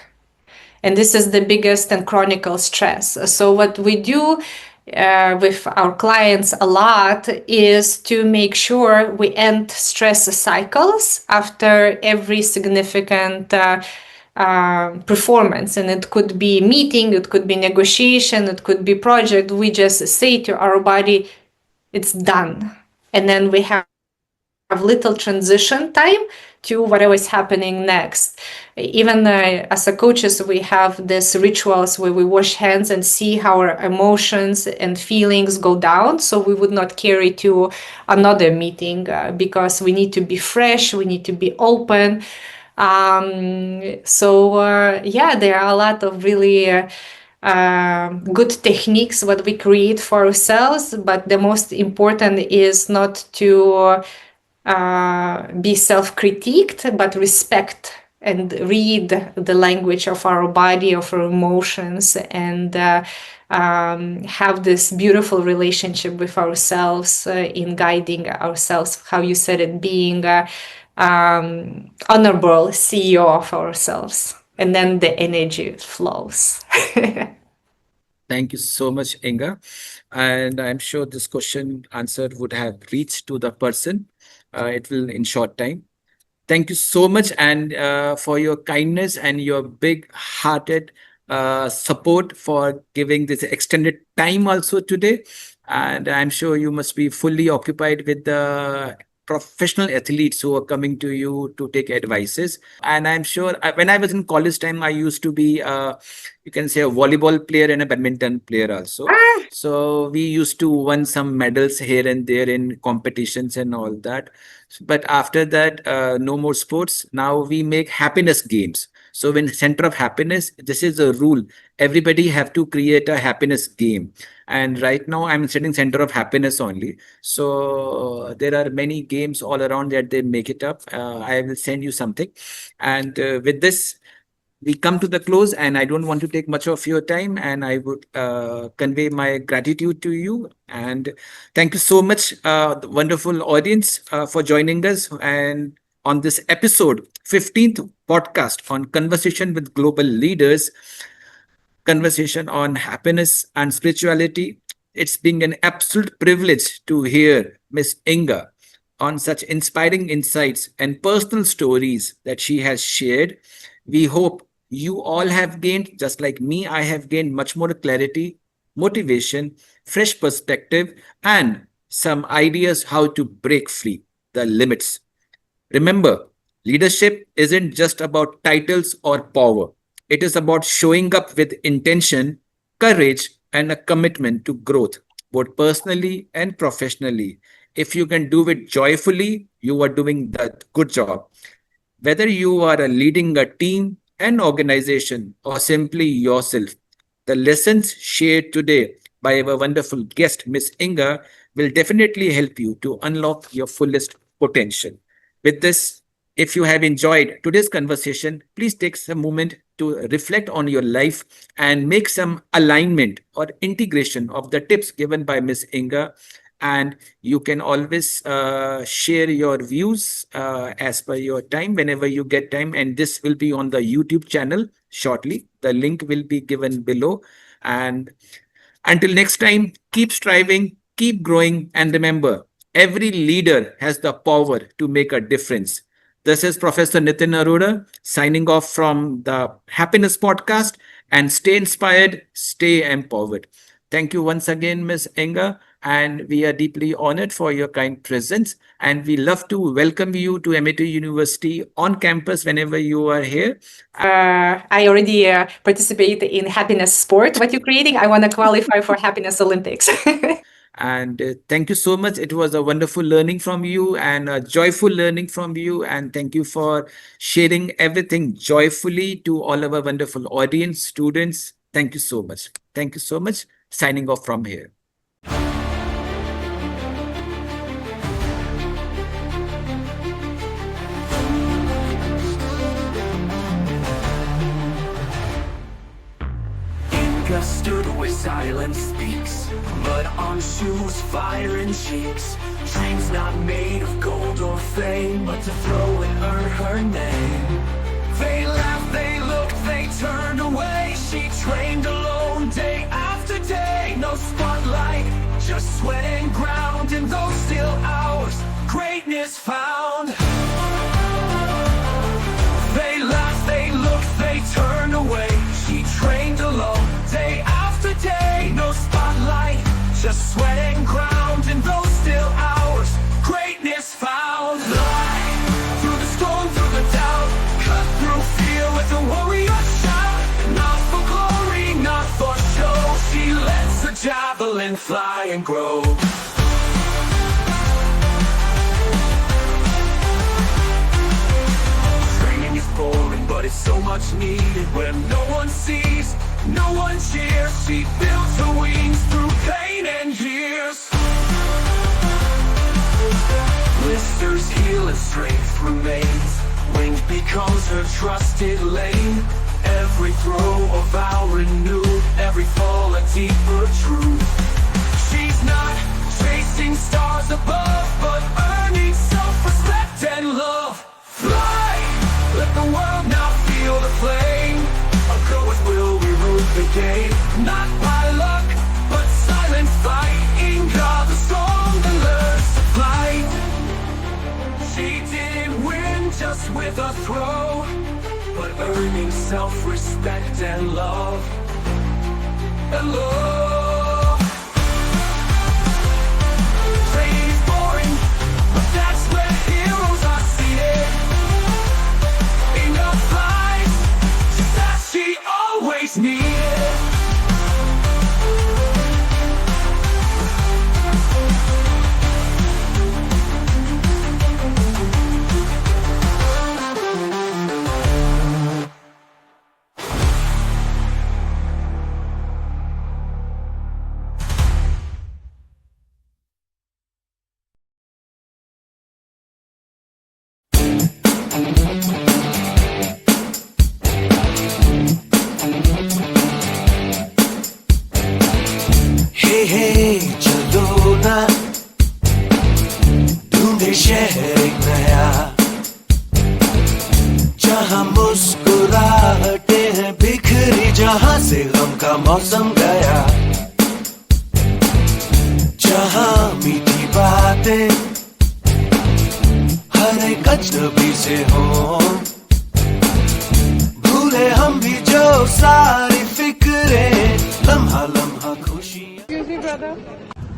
And this is the biggest and chronic stress. So what we do with our clients a lot is to make sure we end stress cycles after every significant performance. And it could be meeting, it could be negotiation, it could be project. We just say to our body, it's done. And then we have little transition time to whatever is happening next. Even as a coaches, we have these rituals where we wash hands and see how our emotions and feelings go down, so we would not carry to another meeting, because we need to be fresh, we need to be open. Yeah, there are a lot of really good techniques what we create for ourselves, but the most important is not to be self-critiqued, but respect and read the language of our body, of our emotions, and have this beautiful relationship with ourselves, in guiding ourselves, how you said it, being honorable CEO of ourselves. And then the energy flows. Thank you so much, Inga. And I'm sure this question answer would have reached to the person. It will in short time. Thank you so much, and for your kindness and your big-hearted support for giving this extended time also today. And I'm sure you must be fully occupied with the professional athletes who are coming to you to take advices. And I'm sure when I was in college time, I used to be, you can say, a volleyball player and a badminton player also. So we used to win some medals here and there in competitions and all that. But after that, no more sports. Now we make happiness games. So when center of happiness, this is a rule. Everybody have to create a happiness game. And right now I'm setting center of happiness only. So there are many games all around that they make it up. I will send you something. And with this, we come to the close, and I don't want to take much of your time, and I would convey my gratitude to you. And thank you so much, the wonderful audience, for joining us. And on this episode, 15th podcast on Conversation with Global Leaders, conversation on happiness and spirituality. It's been an absolute privilege to hear Miss Inga on such inspiring insights and personal stories that she has shared. We hope You all have gained, just like me, I have gained much more clarity, motivation, fresh perspective, and some ideas how to break free the limits. Remember, leadership isn't just about titles or power. It is about showing up with intention, courage, and a commitment to growth, both personally and professionally. If you can do it joyfully, you are doing the good job. Whether you are leading a team, an organization, or simply yourself, the lessons shared today by our wonderful guest, Miss Inga, will definitely help you to unlock your fullest potential. With this, if you have enjoyed today's conversation, please take some moment to reflect on your life and make some alignment or integration of the tips given by Miss Inga. And you can always share your views as per your time whenever you get time. And this will be on the YouTube channel shortly. The link will be given below. And until next time, keep striving, keep growing, and remember, every leader has the power to make a difference. This is Professor Nitin Arora signing off from the Happiness Podcast, and stay inspired, stay empowered. Thank you once again, Ms. Inga, and we are deeply honored for your kind presence. And we love to welcome you to AMITY University on campus whenever you are here. I already participate in happiness sport. What you're creating, I want to qualify for Happiness Olympics. And thank you so much. It was a wonderful learning from you and a joyful learning from you. And thank you for sharing everything joyfully to all our wonderful audience, students. Thank you so much. Thank you so much. Signing off from here. Inga stood where silence speaks, mud on shoes, fire in cheeks. Dreams not made of gold or fame, but to throw and earn her name. They laughed, they looked, they turned away. She trained alone day after day. No spotlight, just sweat and ground. In those still hours, greatness found. They laughed, they looked, they turned away. She trained alone day after day. No spotlight, just sweat and ground. In those still hours, greatness found. Light through the storm, through the doubt, cut through fear with a warrior shout. Not for glory, not for show, she lets the javelin fly and grow. Training is boring, but it's so much needed. When no one sees, no one cheers, she builds her wings through pain and years. Blisters heal and strength remains. Winged becomes her trusted lane. Every throw a vow renewed, every fall a deeper truth. She's not chasing stars above, but earning self-respect and love. Fly, let the world now feel the flame. A girl with will, we rule the game. Not by luck, but silent fight. Inga the strong that learns to fight. She didn't win just with a throw, but earning self-respect and love. And love. Training is boring, but that's where heroes are seated. Inga flies, just as she always needed. Hey hey चलो ना ढूंढे शहर एक नया, जहाँ मुस्कुराहटे हैं बिखरी, जहाँ से गम का मौसम गया, जहाँ मीठी बातें हर एक अजनबी से हो, भूले हम भी सारी फिक्रें लम्हा लम्हा खुशियाँ।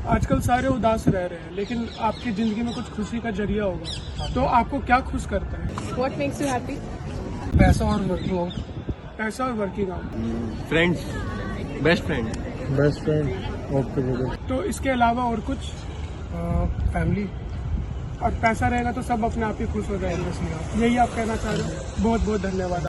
आजकल सारे उदास रह रहे हैं, लेकिन आपकी जिंदगी में कुछ खुशी का जरिया होगा, तो आपको क्या खुश करता है? What makes you happy? पैसा और वर्किंग आउट। पैसा और working out. Friends, best friend okay. तो इसके अलावा और कुछ? फैमिली। और पैसा रहेगा तो सब अपने आप ही खुश हो जाएंगे। यही आप कहना चाह रहे हो? बहुत बहुत धन्यवाद।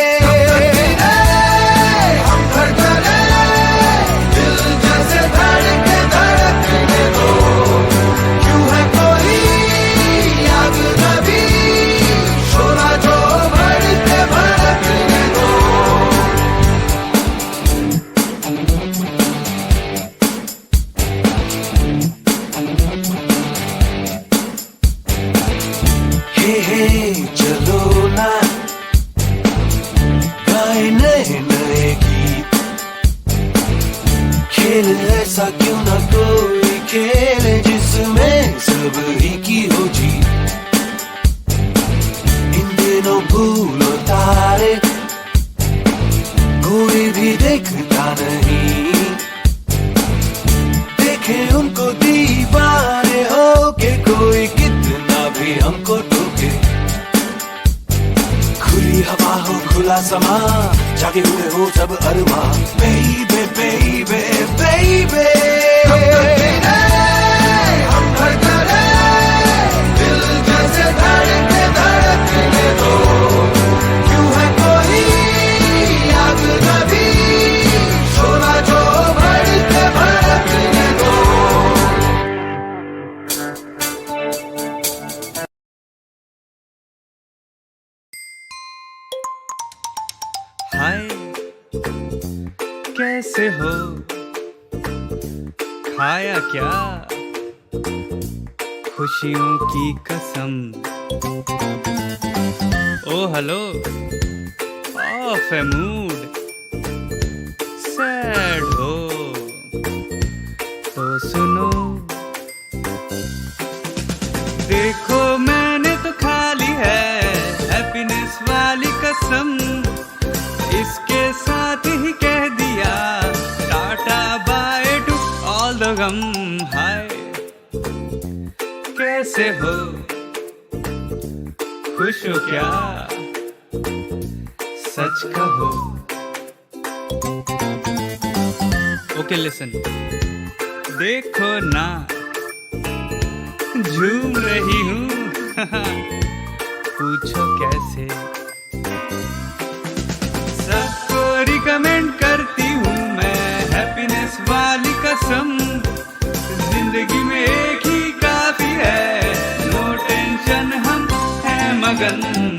चलो ना गाए नए नए गीत, खेल ऐसा क्यों ना कोई खेल जिसमें सब ही की हो जीत। इन दिनों भूलो तारे कोई भी देखता नहीं, देखे उनको दीवाने हो के कोई कितना भी हमको टोके। खुली हवा हो खुला समा, जागे हुए हो सब अरमा। बेबे बेबे बेबे हम धड़कने दिल जैसे धड़कने धड़कने दो। क्यों है कोई आग नभी, शोला जो भड़के भड़कने दो। हाय कैसे हो, खाया क्या खुशियों की कसम। ओ हेलो, ऑफ है मूड, सैड हो तो सुनो। देखो मैंने तो खा ली है हैप्पीनेस वाली कसम, इसके साथ ही कह दिया tata bye to all the गम। हाय कैसे हो, खुश हो क्या, सच कहो। ओके लिसन, देखो ना झूम रही हूँ पूछो कैसे। सबको रिकमेंड करती हूँ मैं हैप्पीनेस वाली कसम, जिंदगी में एक ही काफी है, नो टेंशन हम हैं मगन।